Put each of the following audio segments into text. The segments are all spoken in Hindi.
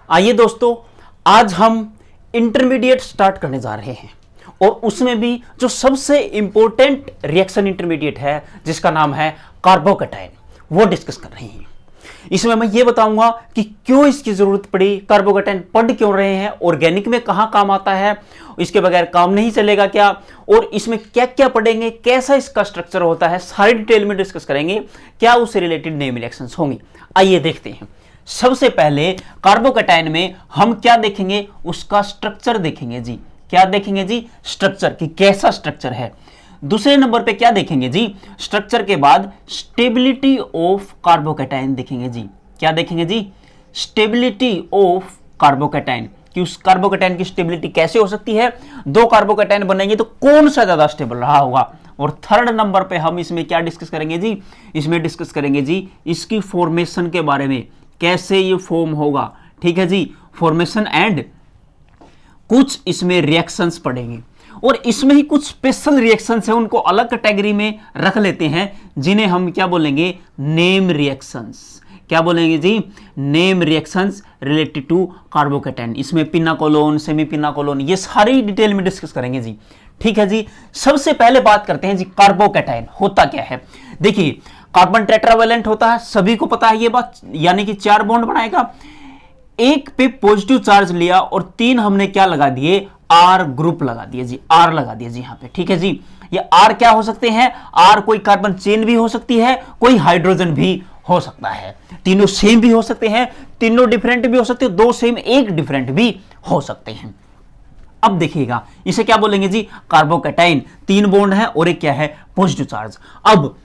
आइए दोस्तों, आज हम इंटरमीडिएट स्टार्ट करने जा रहे हैं और उसमें भी जो सबसे इंपॉर्टेंट रिएक्शन इंटरमीडिएट है जिसका नाम है कार्बोकैटायन, वो डिस्कस कर रहे हैं। इसमें मैं ये बताऊंगा कि क्यों इसकी जरूरत पड़ी, कार्बोकैटायन पढ़ क्यों रहे हैं, ऑर्गेनिक में कहां काम आता है, इसके बगैर काम नहीं चलेगा क्या, और इसमें क्या क्या पढ़ेंगे, कैसा इसका स्ट्रक्चर होता है, सारी डिटेल में डिस्कस करेंगे। क्या उससे रिलेटेड नेम रिएक्शंस होंगी, आइए देखते हैं। सबसे पहले कार्बोकैटायन में हम क्या देखेंगे, उसका स्ट्रक्चर देखेंगे जी। क्या देखेंगे जी? स्ट्रक्चर, कि कैसा स्ट्रक्चर है। दूसरे नंबर पे क्या देखेंगे जी? स्ट्रक्चर के बाद स्टेबिलिटी ऑफ कार्बोकैटायन देखेंगे जी। क्या देखेंगे जी? स्टेबिलिटी ऑफ कार्बोकैटायन, कि उस कार्बोकैटायन की स्टेबिलिटी कैसे हो सकती है। दो कार्बोकैटायन बनेंगे तो कौन सा ज्यादा स्टेबल रहा होगा। और थर्ड नंबर पे हम इसमें क्या डिस्कस करेंगे जी? इसमें डिस्कस करेंगे जी इसकी फॉर्मेशन के बारे में, कैसे ये फॉर्म होगा। ठीक है जी, फॉर्मेशन एंड कुछ इसमें रिएक्शंस पढ़ेंगे। और इसमें ही कुछ स्पेशल रिएक्शंस हैं, उनको अलग कैटेगरी में रख लेते हैं, जिन्हें हम क्या बोलेंगे? Name reactions. क्या बोलेंगे जी? Name reactions related to carbocation. इसमें पिनाकोलोन, सेमीपिनाकोलोन, ये सारी डिटेल में डिस्कस करेंगे जी। ठीक है जी, सबसे पहले बात करते हैं जी कार्बोकैटायन होता क्या है। देखिए, कार्बन टेट्रावैलेंट होता है, सभी को पता है ये बात, यानी कि 4 बॉन्ड बनाएगा। एक पे पॉजिटिव चार्ज लिया और 3 हमने क्या लगा दिए? आर ग्रुप लगा दिए जी, आर लगा दिए जी यहां पे। ठीक है जी, ये आर क्या हो सकते हैं? आर कोई कार्बन चेन भी हो सकती है, कोई हाइड्रोजन भी हो सकता है, तीनों सेम भी हो सकते हैं, तीनों डिफरेंट भी हो सकते हैं, 2 सेम 1 डिफरेंट भी हो सकते हैं। अब देखिएगा, इसे क्या बोलेंगे जी? कार्बोकैटायन। 3 बॉन्ड है और एक क्या है? Positive charge. अब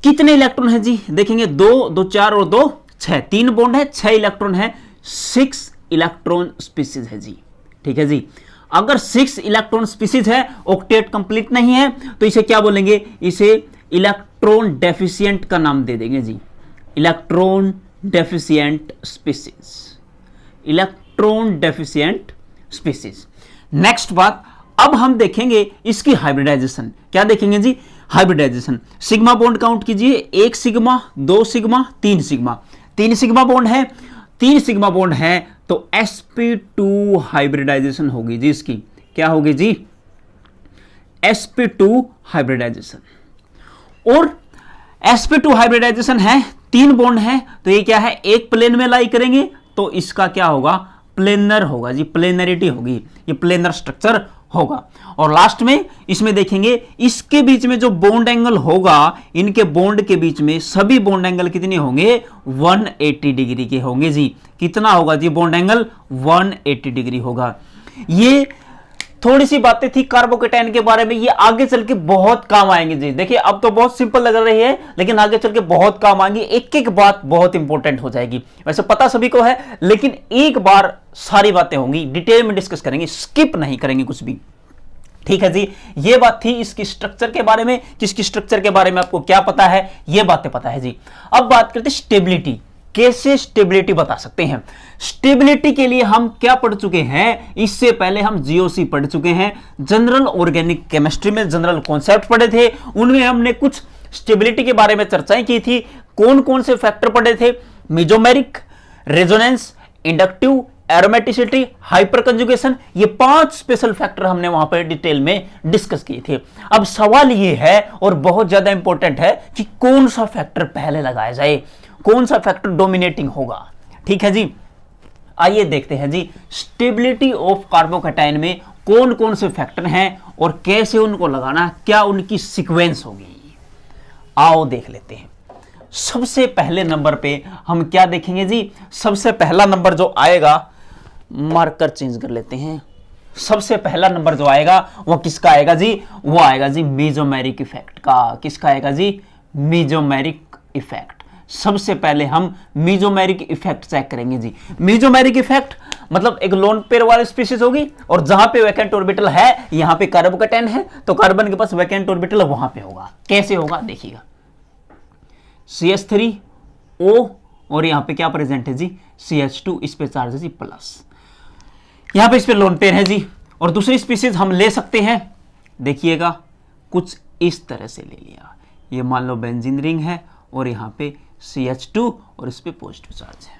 कितने इलेक्ट्रॉन है जी? देखेंगे 2, 2 4 और 2 6, 3 बॉन्ड है, 6 इलेक्ट्रॉन है, 6 इलेक्ट्रॉन स्पीसीज है जी। ठीक है जी, अगर 6 इलेक्ट्रॉन स्पीसीज है, ऑक्टेट कंप्लीट नहीं है, तो इसे क्या बोलेंगे? इसे इलेक्ट्रॉन डेफिशिएंट का नाम दे देंगे जी, electron deficient species, electron deficient species. Next बात, अब हम देखेंगे इसकी हाइब्रिडाइजेशन। क्या देखेंगे जी? हाइब्रिडाइजेशन। सिग्मा बॉन्ड काउंट कीजिए, 1 sigma, 2 sigma, 3 sigma. 3 sigma bond है, 3 सिग्मा बॉन्ड है, तो sp2 हाइब्रिडाइजेशन होगी जी इसकी। क्या होगी जी? sp2 hybridisation. और sp2 हाइब्रिडाइजेशन है, 3 बॉन्ड है, तो ये क्या है? एक प्लेन में लाई करेंगे तो इसका क्या होगा? प्लेनर होगा जी, प्लेनरिटी होगी, ये प्लेनर स्ट्रक्चर होगा। और लास्ट में इसमें देखेंगे इसके बीच में जो बॉन्ड एंगल होगा, इनके बॉन्ड के बीच में सभी बॉन्ड एंगल कितने होंगे? 180 डिग्री के होंगे जी। कितना होगा जी बॉन्ड एंगल? 180 डिग्री होगा। ये थोड़ी सी बातें थी कार्बोकैटायन के बारे में, ये आगे चल के बहुत काम आएंगे जी। देखिए, अब तो बहुत सिंपल लग रही है, लेकिन आगे चल के बहुत काम आएंगे, एक एक बात बहुत इंपॉर्टेंट हो जाएगी। वैसे पता सभी को है, लेकिन एक बार सारी बातें होंगी, डिटेल में डिस्कस करेंगे, स्किप नहीं करेंगे कुछ भी। ठीक है जी, ये बात थी इसकी स्ट्रक्चर के बारे में, किसकी स्ट्रक्चर के बारे में आपको क्या पता है, ये बातें पता है जी। अब बात करते हैं स्टेबिलिटी, कैसे स्टेबिलिटी बता सकते हैं। स्टेबिलिटी के लिए हम क्या पढ़ चुके हैं? इससे पहले हम जीओसी पढ़ चुके हैं, जनरल ऑर्गेनिक केमिस्ट्री में जनरल कॉन्सेप्ट पढ़े थे, उनमें हमने कुछ स्टेबिलिटी के बारे में चर्चाएं की थी। कौन कौन से फैक्टर पढ़े थे? Mesomeric, resonance, inductive, aromaticity, hyper conjugation, ये 5 स्पेशल फैक्टर हमने वहां पर डिटेल में डिस्कस किए थे। अब सवाल ये है, और बहुत ज्यादा इंपॉर्टेंट है, कि कौन सा फैक्टर पहले लगाया जाए, कौन सा फैक्टर डोमिनेटिंग होगा। ठीक है जी, आइए देखते हैं जी स्टेबिलिटी ऑफ कार्बोकैटायन में कौन कौन से फैक्टर हैं और कैसे उनको लगाना, क्या उनकी सीक्वेंस होगी। आओ देख लेते हैं। सबसे पहले नंबर पे हम क्या देखेंगे जी? सबसे पहला नंबर जो आएगा, मार्कर चेंज कर लेते हैं। सबसे पहला नंबर जो आएगा वो किसका आएगा जी? वो आएगा जी मेसोमेरिक इफेक्ट का। किसका आएगा जी? Mesomeric effect. सबसे पहले हम मेसोमेरिक इफेक्ट चेक करेंगे जी। मेसोमेरिक इफेक्ट मतलब एक लोन पेयर वाली स्पीशीज होगी, और जहां पे वैकेंट ऑर्बिटल है, यहां पे कार्बोकैटायन है, तो कार्बन के पास वैकेंट ऑर्बिटल वहां पे होगा। कैसे होगा देखिएगा, CH3O और यहां पे क्या प्रेजेंट है जी? CH2, इस पे चार्ज है जी प्लस, यहां पे इस पे लोन पेयर है जी। और दूसरी स्पीशीज हम ले सकते हैं, देखिएगा कुछ इस तरह से ले लिया, ये मान लो बेंजीन रिंग है और यहां पे CH2 और इस पे पॉजिटिव चार्ज है।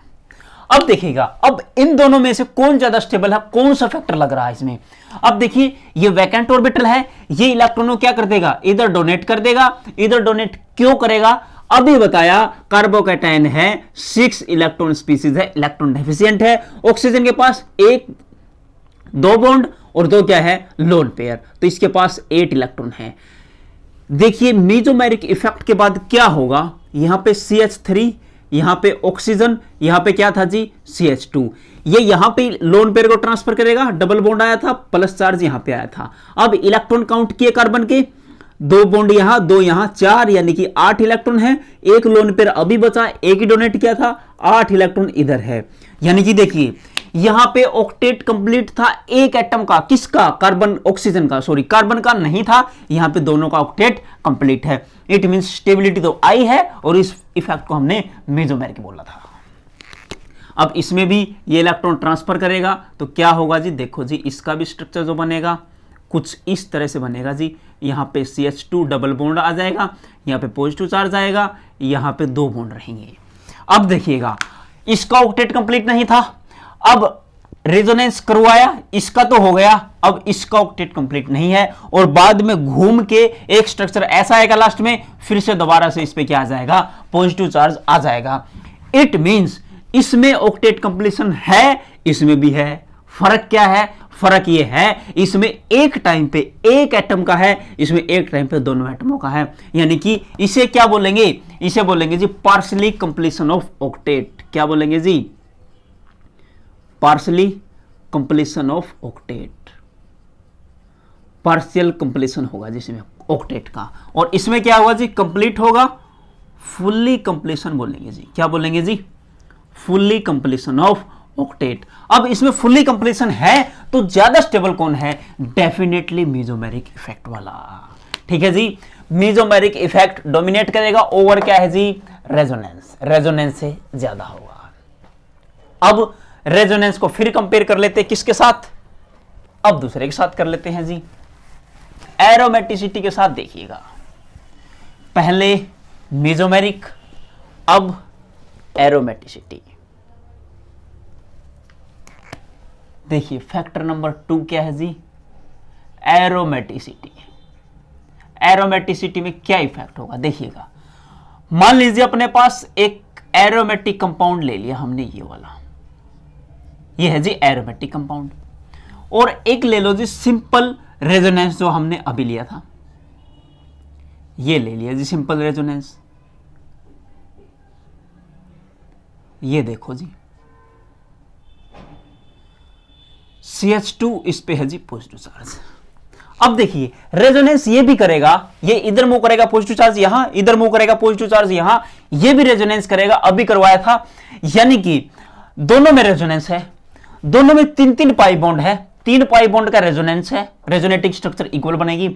अब देखिएगा, अब इन दोनों में से कौन ज्यादा स्टेबल है, कौन सा फैक्टर लग रहा है इसमें। अब देखिए ये वैकेंट ऑर्बिटल है, ये इलेक्ट्रॉनों क्या कर देगा, इधर डोनेट कर देगा, इधर डोनेट क्यों करेगा, अभी बताया। कार्बोकैटायन है 6 इलेक्ट्रॉन स्पीसीज है, इलेक्ट्रॉन डेफिशिएंट है। ऑक्सीजन के पास 1 2 बॉन्ड और 2 क्या है, लोन पेयर, तो इसके पास 8 इलेक्ट्रॉन है। देखिए मेसोमेरिक इफेक्ट के बाद क्या होगा, यहां पे CH3, यहां पे ऑक्सीजन, यहां पे क्या था जी CH2, ये यहां पे लोन पेयर को ट्रांसफर करेगा, डबल बॉन्ड आया था, प्लस चार्ज यहां पे आया था। अब इलेक्ट्रॉन काउंट किए कार्बन के, 2 बॉन्ड यहां, 2 यहां, 4 यानी कि 8 इलेक्ट्रॉन है। 1 लोन पेयर अभी बचा, 1 ही डोनेट किया था, 8 इलेक्ट्रॉन इधर है। यानी कि देखिए यहां पे ऑक्टेट कंप्लीट था एक एटम का, किसका, कार्बन ऑक्सीजन का, सॉरी कार्बन का नहीं था, यहां पे दोनों का ऑक्टेट कंप्लीट है। इट मींस स्टेबिलिटी तो आई है, और इस इफेक्ट को हमने मेसोमेरिक बोला था। अब इसमें भी ये इलेक्ट्रॉन ट्रांसफर करेगा तो क्या होगा जी, देखो जी इसका भी स्ट्रक्चर जो बनेगा कुछ इस तरह से बनेगा जी। यहां पे CH2 डबल बॉन्ड आ जाएगा, यहां पे पॉजिटिव चार्ज आएगा, यहां पे 2 बॉन्ड रहेंगे। अब देखिएगा इसका ऑक्टेट कंप्लीट नहीं था, अब रेजोनेंस करवाया, इसका तो हो गया, अब इसका ऑक्टेट कंप्लीट नहीं है, और बाद में घूम के एक स्ट्रक्चर ऐसा आएगा लास्ट में, फिर से दोबारा से इस पे क्या आ जाएगा, पॉजिटिव चार्ज आ जाएगा। इट मींस इसमें ऑक्टेट कंप्लीशन है, इसमें भी है। फर्क क्या है, फर्क ये है इसमें एक टाइम पे एक एटम का है, इसमें एक टाइम पे दोनों एटमों का है। यानी कि इसे क्या बोलेंगे, इसे बोलेंगे जी पार्शियली कंप्लीशन ऑफ ऑक्टेट। क्या बोलेंगे जी, partially completion of octet, partial completion होगा जिसमें ऑक्टेट का, और इसमें क्या होगा जी, कंप्लीट होगा, फुल्ली कंप्लीशन बोलेंगे जी। क्या बोलेंगे जी, फुल्ली कंप्लीशन ऑफ ऑक्टेट। अब इसमें फुल्ली कंप्लीशन है तो ज्यादा स्टेबल कौन है, डेफिनेटली मेसोमेरिक इफेक्ट वाला। ठीक है जी, मेसोमेरिक इफेक्ट डोमिनेट करेगा ओवर क्या है जी, रेजोनेंस, रेजोनेंस से ज्यादा होगा। अब रेजोनेंस को फिर कंपेयर कर लेते हैं किसके साथ, अब दूसरे के साथ कर लेते हैं जी, एरोमेटिसिटी के साथ। देखिएगा पहले मेसोमेरिक, अब एरोमेटिसिटी। देखिए फैक्टर नंबर 2 क्या है जी, एरोमेटिसिटी। एरोमेटिसिटी में क्या इफेक्ट होगा, देखिएगा मान लीजिए अपने पास एक एरोमेटिक कंपाउंड ले लिया हमने, ये वाला, ये है जी एरोमेटिक कंपाउंड, और एक ले लो जी सिंपल रेजोनेंस जो हमने अभी लिया था, ये ले लिया जी सिंपल रेजोनेंस। ये देखो जी CH2 इस पे है जी पॉजिटिव चार्ज। अब देखिए रेजोनेंस ये भी करेगा, ये इधर मूव करेगा पॉजिटिव चार्ज यहां, इधर मूव करेगा पॉजिटिव चार्ज यहां, ये भी रेजोनेंस करेगा, अभी करवाया था। यानी कि दोनों में रेजोनेंस है, दोनों में 3-3 पाई बॉन्ड है, 3 पाई बॉन्ड का रेजोनेंस है, रेजोनेटिक स्ट्रक्चर इक्वल बनेगी।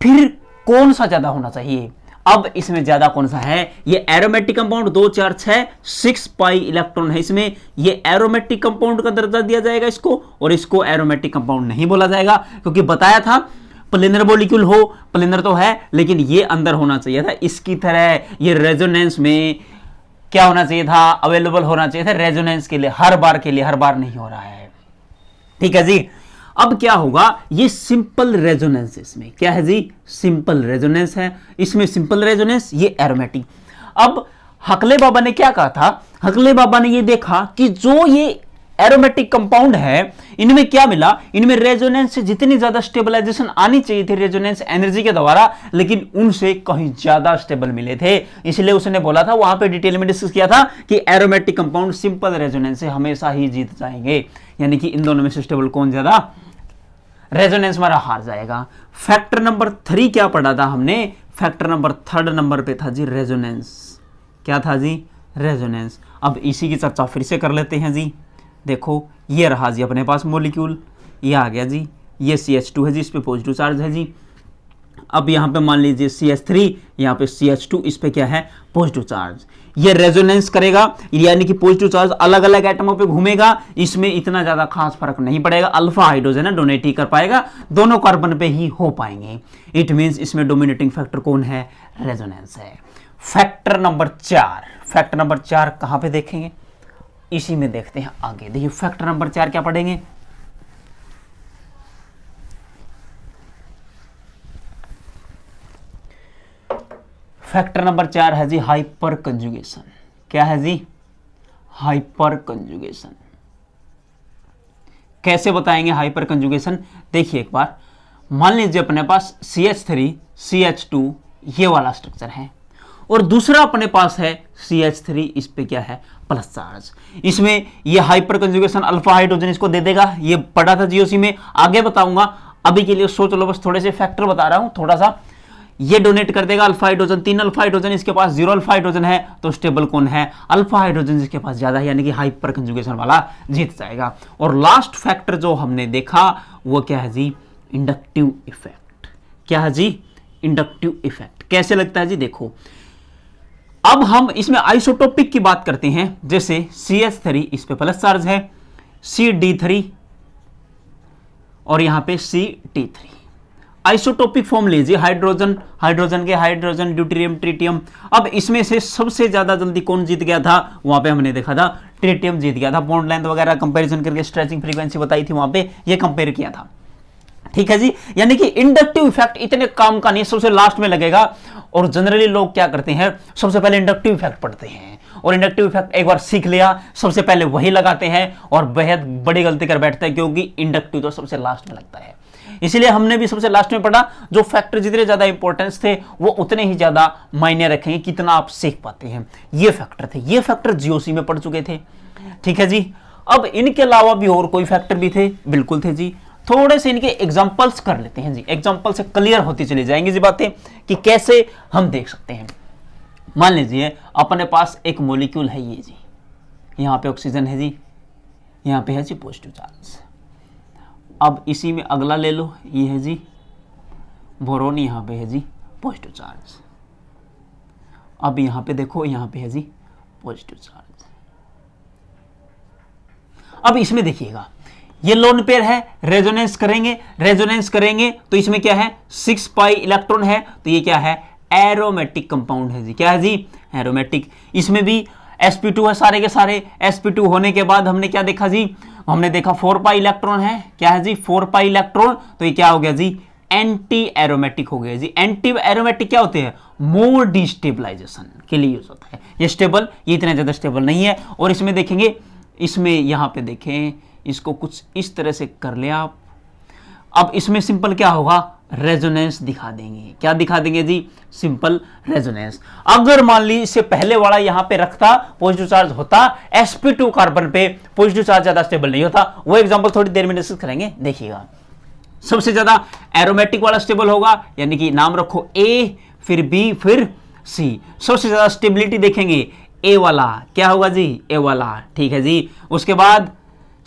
फिर कौन सा ज्यादा होना चाहिए, अब इसमें ज्यादा कौन सा है, ये एरोमेटिक कंपाउंड 2 4 6 6 पाई इलेक्ट्रॉन है इसमें, ये एरोमेटिक कंपाउंड का दर्जा दिया जाएगा इसको, और इसको एरोमेटिक कंपाउंड नहीं बोला जाएगा, क्योंकि बताया था प्लेनर मॉलिक्यूल हो, प्लेनर तो है लेकिन ये अंदर होना चाहिए था इसकी तरह, ये रेजोनेंस में क्या होना चाहिए था, अवेलेबल होना चाहिए था रेजोनेंस के लिए, हर बार के लिए, हर बार नहीं हो रहा है। ठीक है जी, अब क्या होगा, ये सिंपल रेजोनेंस, इसमें क्या है जी, सिंपल रेजोनेंस है, इसमें सिंपल रेजोनेंस, ये एरोमेटिक। अब हकले बाबा ने क्या कहा था, हकले बाबा ने ये देखा कि जो ये एरोमेटिक कंपाउंड है इनमें क्या मिला, इनमें रेजोनेंस से जितनी ज्यादा स्टेबलाइजेशन आनी चाहिए थी रेजोनेंस एनर्जी के द्वारा, लेकिन उनसे कहीं ज्यादा स्टेबल मिले थे, इसलिए उसने बोला था, वहां पे डिटेल में डिस्कस किया था कि एरोमेटिक कंपाउंड सिंपल रेजोनेंस से हमेशा ही जीत जाएंगे। यानी कि इन दोनों में से स्टेबल कौन ज्यादा, रेजोनेंस हमारा हार जाएगा। फैक्टर नंबर 3 क्या पढ़ा था हमने, फैक्टर नंबर 3 नंबर पे था जी रेजोनेंस। क्या था जी, रेजोनेंस। अब इसी की चर्चा फिर से कर लेते हैं जी। देखो ये रहा जी अपने पास मॉलिक्यूल, ये आ गया जी, ये CH2 है जी, इस पे पॉजिटिव चार्ज है जी। अब यहाँ पे मान लीजिए CH3, यहाँ पे CH2, इस पे क्या है, पॉजिटिव चार्ज। ये रेजोनेंस करेगा, यानी कि पॉजिटिव चार्ज अलग अलग एटमों पे घूमेगा, इसमें इतना ज्यादा खास फर्क नहीं पड़ेगा, अल्फा हाइड्रोजन है डोनेट ही कर पाएगा, दोनों कार्बन पे ही हो पाएंगे। इट मींस इसमें डोमिनेटिंग फैक्टर कौन है, रेजोनेंस है। फैक्टर नंबर 4, फैक्टर नंबर 4 कहां पे देखेंगे, इसी में देखते हैं आगे। देखिए फैक्टर नंबर 4 क्या पढ़ेंगे, फैक्टर नंबर 4 है जी हाइपर कंजुगेशन। क्या है जी, हाइपर कंजुगेशन। कैसे बताएंगे हाइपर कंजुगेशन, देखिए एक बार मान लीजिए अपने पास CH3 CH2 ये वाला स्ट्रक्चर है और दूसरा अपने पास है CH3, इस पे क्या है प्लस चार्ज। इसमें ये हाइपर कंजुगेशन अल्फा हाइड्रोजन इसको दे देगा, ये पढ़ा था जीओसी में, आगे बताऊंगा। अभी के लिए सोच लो, बस थोड़े से फैक्टर बता रहा हूं थोड़ा सा। ये डोनेट कर देगा अल्फा हाइड्रोजन, 3 अल्फा हाइड्रोजन, इसके पास 0 अल्फा हाइड्रोजन है तो स्टेबल कौन है, अल्फा हाइड्रोजन, जिसके पास ज्यादा है, यानी कि हाइपर कंजुगेशन वाला जीत जाएगा। और लास्ट फैक्टर जो हमने देखा वो क्या है जी, इंडक्टिव इफेक्ट। क्या है जी, इंडक्टिव इफेक्ट। कैसे लगता है जी, देखो अब हम इसमें आइसोटोपिक की बात करते हैं। जैसे CH3 इस पे प्लस चार्ज है, CD3 और यहां पे CT3। आइसोटोपिक फॉर्म लीजिए, हाइड्रोजन हाइड्रोजन के हाइड्रोजन, ड्यूटेरियम ट्रिटियम। अब इसमें से सबसे ज्यादा जल्दी कौन जीत गया था, वहां पे हमने देखा था ट्रिटियम जीत गया था। बॉन्ड लेंथ वगैरह कंपैरिजन करके स्ट्रेचिंग फ्रीक्वेंसी बताई थी, वहां पे ये कंपेयर किया था। ठीक है जी, यानी कि इंडक्टिव इफेक्ट इतने काम का नहीं, सबसे लास्ट में लगेगा। और जनरली लोग क्या करते हैं, सबसे पहले इंडक्टिव इफेक्ट पढ़ते हैं और इंडक्टिव इफेक्ट एक बार सीख लिया सबसे पहले वही लगाते हैं और बेहद बड़ी गलती कर बैठते हैं, क्योंकि इंडक्टिव तो सबसे लास्ट में लगता है। इसलिए हमने भी सबसे लास्ट में पढ़ा, जो फैक्टर जितने ज्यादा इंपॉर्टेंस थे वो उतने ही ज्यादा मायने रखेंगे कितना आप सीख पाते हैं। ये फैक्टर थे, ये फैक्टर जीओसी में पढ़ चुके थे। ठीक है जी, अब इनके अलावा भी और कोई फैक्टर भी थे, बिल्कुल थे जी। थोड़े से इनके एग्जांपल्स कर लेते हैं जी, एग्जांपल से क्लियर होती चली जाएंगी जी बातें कि कैसे हम देख सकते हैं। मान लीजिए अपने पास एक मॉलिक्यूल है ये जी, यहाँ पे ऑक्सीजन है जी, यहाँ पे है जी पॉजिटिव चार्ज। अब इसी में अगला ले लो, ये है जी बोरोन, यहाँ पे है जी पॉजिटिव चार्ज। अब यहाँ पे देखो, यहाँ पे है जी पॉजिटिव चार्ज। अब इसमें देखिएगा ये लोन पेयर है, रेजोनेंस करेंगे तो इसमें क्या है 6 पाई इलेक्ट्रॉन है, तो ये क्या है एरोमेटिक कंपाउंड है जी। क्या है जी, एरोमेटिक। इसमें भी sp2 है, सारे के सारे sp2 होने के बाद हमने क्या देखा जी, हमने देखा 4 पाई इलेक्ट्रॉन है। क्या है जी, 4 पाई इलेक्ट्रॉन, तो ये क्या हो गया जी एंटी एरोमेटिक हो गया जी। एंटी एरोमेटिक क्या होते हैं, मोर डिस्टेबलाइजेशन के लिए यूज होता है। ये स्टेबल, ये इतना ज्यादा स्टेबल नहीं है। और इसमें देखेंगे, इसमें यहां पे देखें, इसको कुछ इस तरह से कर ले आप। अब इसमें सिंपल क्या होगा, रेजोनेंस दिखा देंगे। क्या दिखा देंगे जी, सिंपल रेजोनेंस। अगर मान ली इससे पहले वाला यहां पे रखता, पॉजिटिव चार्ज होता, sp2 कार्बन पे पॉजिटिव चार्ज ज्यादा स्टेबल नहीं होता। वो एग्जांपल थोड़ी देर में डिस्कस करेंगे, देखिएगा। सबसे ज्यादा एरोमेटिक वाला स्टेबल होगा, यानी कि नाम रखो A, फिर B, फिर C। सबसे ज्यादा स्टेबिलिटी देखेंगे A वाला, क्या होगा जी A वाला। ठीक है जी, उसके बाद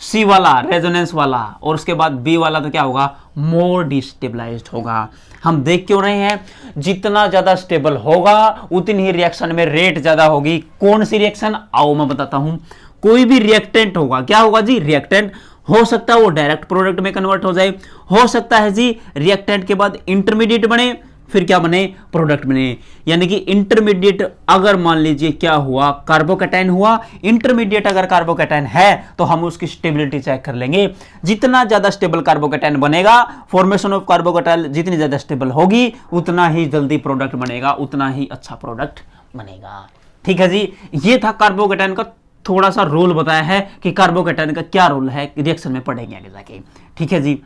C वाला रेजोनेंस वाला, और उसके बाद B वाला तो क्या होगा मोर डिस्टेबलाइज्ड होगा। हम देख क्यों रहे हैं, जितना ज्यादा स्टेबल होगा उतनी ही रिएक्शन में रेट ज्यादा होगी। कौन सी रिएक्शन, आओ मैं बताता हूं। कोई भी रिएक्टेंट होगा, क्या होगा जी रिएक्टेंट, हो सकता है वो डायरेक्ट प्रोडक्ट में कन्वर्ट हो जाए, हो सकता है जी रिएक्टेंट के बाद इंटरमीडिएट बने, फिर क्या बने प्रोडक्ट बने। यानी कि इंटरमीडिएट अगर मान लीजिए क्या हुआ, कार्बोकैटायन हुआ, इंटरमीडिएट अगर कार्बोकैटायन है तो हम उसकी स्टेबिलिटी चेक कर लेंगे। जितना ज्यादा स्टेबल कार्बोकैटायन बनेगा, फॉर्मेशन ऑफ कार्बोकैटायन जितनी ज्यादा स्टेबल होगी, उतना ही जल्दी प्रोडक्ट बनेगा, उतना ही अच्छा प्रोडक्ट बनेगा। ठीक है जी, ये था कार्बोकैटायन का थोड़ा सा रोल बताया है कि कार्बोकैटायन का क्या रोल है, रिएक्शन में पढ़ेंगे आगे जाके। ठीक है जी,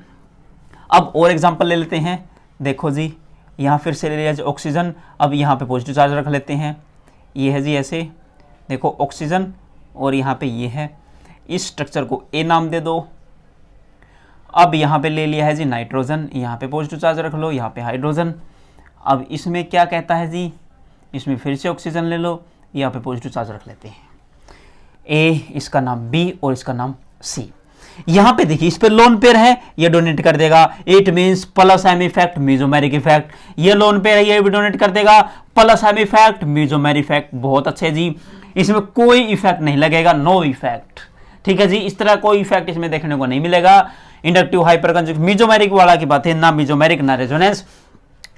अब और एग्जांपल ले लेते हैं। देखो जी, यहाँ फिर से ले लिया ऑक्सीजन, अब यहाँ पे पॉजिटिव चार्ज रख लेते हैं। ये है जी ऐसे, देखो ऑक्सीजन और यहाँ पे ये है, इस स्ट्रक्चर को A नाम दे दो। अब यहाँ पे ले लिया है जी नाइट्रोजन, यहाँ पे पॉजिटिव चार्ज रख लो, यहाँ पे हाइड्रोजन। अब इसमें क्या कहता है जी, इसमें फिर से ऑक्सीजन ले लो, यहाँ पे पॉजिटिव चार्ज रख लेते हैं। A, इसका नाम B और इसका नाम C। यहां पे देखिए इस पे लोन पेयर है, ये डोनेट कर देगा, it means plus M effect mesomeric effect. ये लोन पेयर है, ये भी डोनेट कर देगा, plus M effect mesomeric effect. बहुत अच्छे जी, इसमें कोई इफेक्ट नहीं लगेगा, नो इफेक्ट। ठीक है जी, इस तरह कोई इफेक्ट इसमें देखने को नहीं मिलेगा। इंडक्टिव हाइपर कंजुगेशन मेसोमेरिक वाला की बात है, ना मेसोमेरिक ना रेजोनेंस।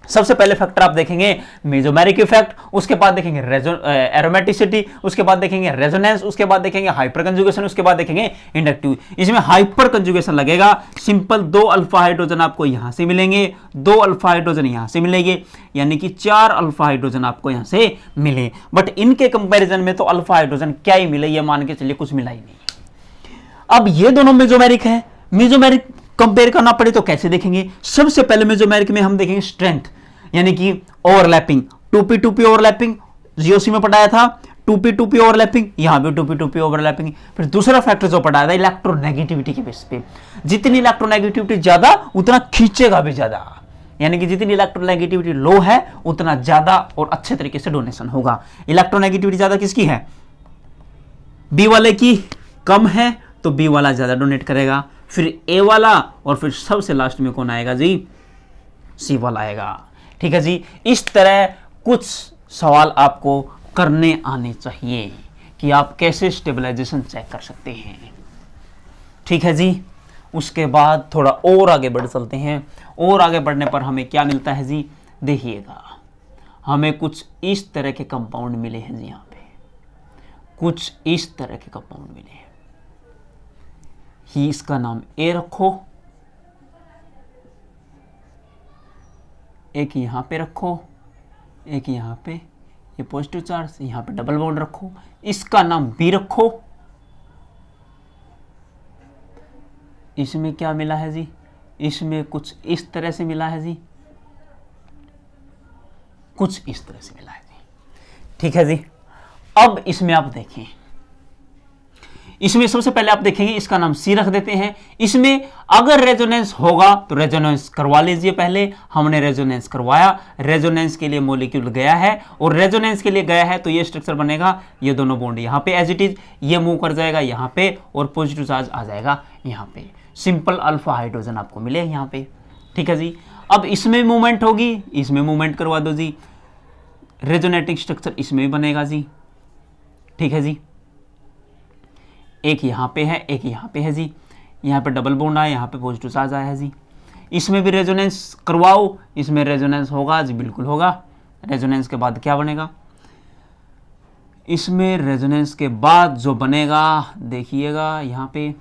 सबसे पहले फैक्टर आप देखेंगे मेसोमेरिक इफेक्ट, उसके बाद देखेंगे एरोमेटिसिटी, उसके बाद देखेंगे रेजोनेंस, उसके बाद देखेंगे हाइपर कंजुगेशन, उसके बाद देखेंगे इंडक्टिव। इसमें हाइपर कंजुगेशन लगेगा, सिंपल 2 अल्फा हाइड्रोजन आपको यहां से मिलेंगे, 2 अल्फा हाइड्रोजन यहां से मिलेंगे, यानी कि 4 अल्फा हाइड्रोजन आपको यहां से मिले। बट इनके कंपेरिजन में तो अल्फा हाइड्रोजन क्या ही मिले, ये मान के चलिए कुछ मिला ही नहीं। अब ये दोनों मेसोमेरिक है, मेसोमेरिक कंपेयर करना पड़े तो कैसे देखेंगे? सबसे पहले मेसोमेरिक में हम देखेंगे स्ट्रेंथ, यानी कि ओवरलैपिंग, 2p2p ओवरलैपिंग जीओसी में पढ़ाया था, 2p2p ओवरलैपिंग, यहां भी 2p2p ओवरलैपिंग। फिर दूसरा फैक्टर जो पढ़ाया था इलेक्ट्रोनेगेटिविटी के बेस पे, जितनी इलेक्ट्रोनेगेटिविटी ज्यादा उतना खींचेगा भी ज्यादा, यानी कि जितनी इलेक्ट्रोनेगेटिविटी लो है उतना ज्यादा और अच्छे तरीके से डोनेशन होगा। इलेक्ट्रोनेगेटिविटी ज्यादा किसकी है? बी वाले की कम है तो बी वाला ज्यादा डोनेट करेगा, फिर ए वाला, और फिर सबसे लास्ट में कौन आएगा जी? सी वाला आएगा। ठीक है जी, इस तरह कुछ सवाल आपको करने आने चाहिए कि आप कैसे स्टेबलाइजेशन चेक कर सकते हैं। ठीक है जी, उसके बाद थोड़ा और आगे बढ़ चलते हैं, और आगे बढ़ने पर हमें क्या मिलता है जी? देखिएगा, हमें कुछ इस तरह के कंपाउंड मिले हैं जी, यहाँ पे कुछ इस तरह के कंपाउंड मिले हैं। ही इसका नाम ए रखो, एक यहां पे रखो, एक यहां पे, ये पॉजिटिव चार्ज, यहां पे डबल बॉन्ड रखो, इसका नाम बी रखो। इसमें क्या मिला है जी? इसमें कुछ इस तरह से मिला है जी, कुछ इस तरह से मिला है जी। ठीक है जी, अब इसमें आप देखें, इसमें सबसे पहले आप देखेंगे इसका नाम सी रख देते हैं। इसमें अगर रेजोनेंस होगा तो रेजोनेंस करवा लीजिए, पहले हमने रेजोनेंस करवाया, रेजोनेंस के लिए मॉलिक्यूल गया है, और रेजोनेंस के लिए गया है तो ये स्ट्रक्चर बनेगा, ये दोनों बॉन्ड यहाँ पे एज इट इज, ये मूव कर जाएगा यहाँ पे और पॉजिटिव चार्ज आ जाएगा यहाँ पे, सिंपल अल्फा हाइड्रोजन आपको मिले यहाँ पे। ठीक है जी, अब इसमें मूवमेंट होगी, इसमें मूवमेंट करवा दो जी, रेजोनेटिंग स्ट्रक्चर इसमें भी बनेगा जी। ठीक है जी, एक यहाँ पे है, एक यहाँ पे है जी, यहाँ पे डबल बॉन्ड आया, यहाँ पे पॉजिटिव चार्ज आया है जी। इसमें भी रेजोनेंस करवाओ, इसमें रेजोनेंस होगा जी, बिल्कुल होगा। रेजोनेंस के बाद क्या बनेगा? इसमें रेजोनेंस के बाद जो बनेगा देखिएगा, यहाँ पे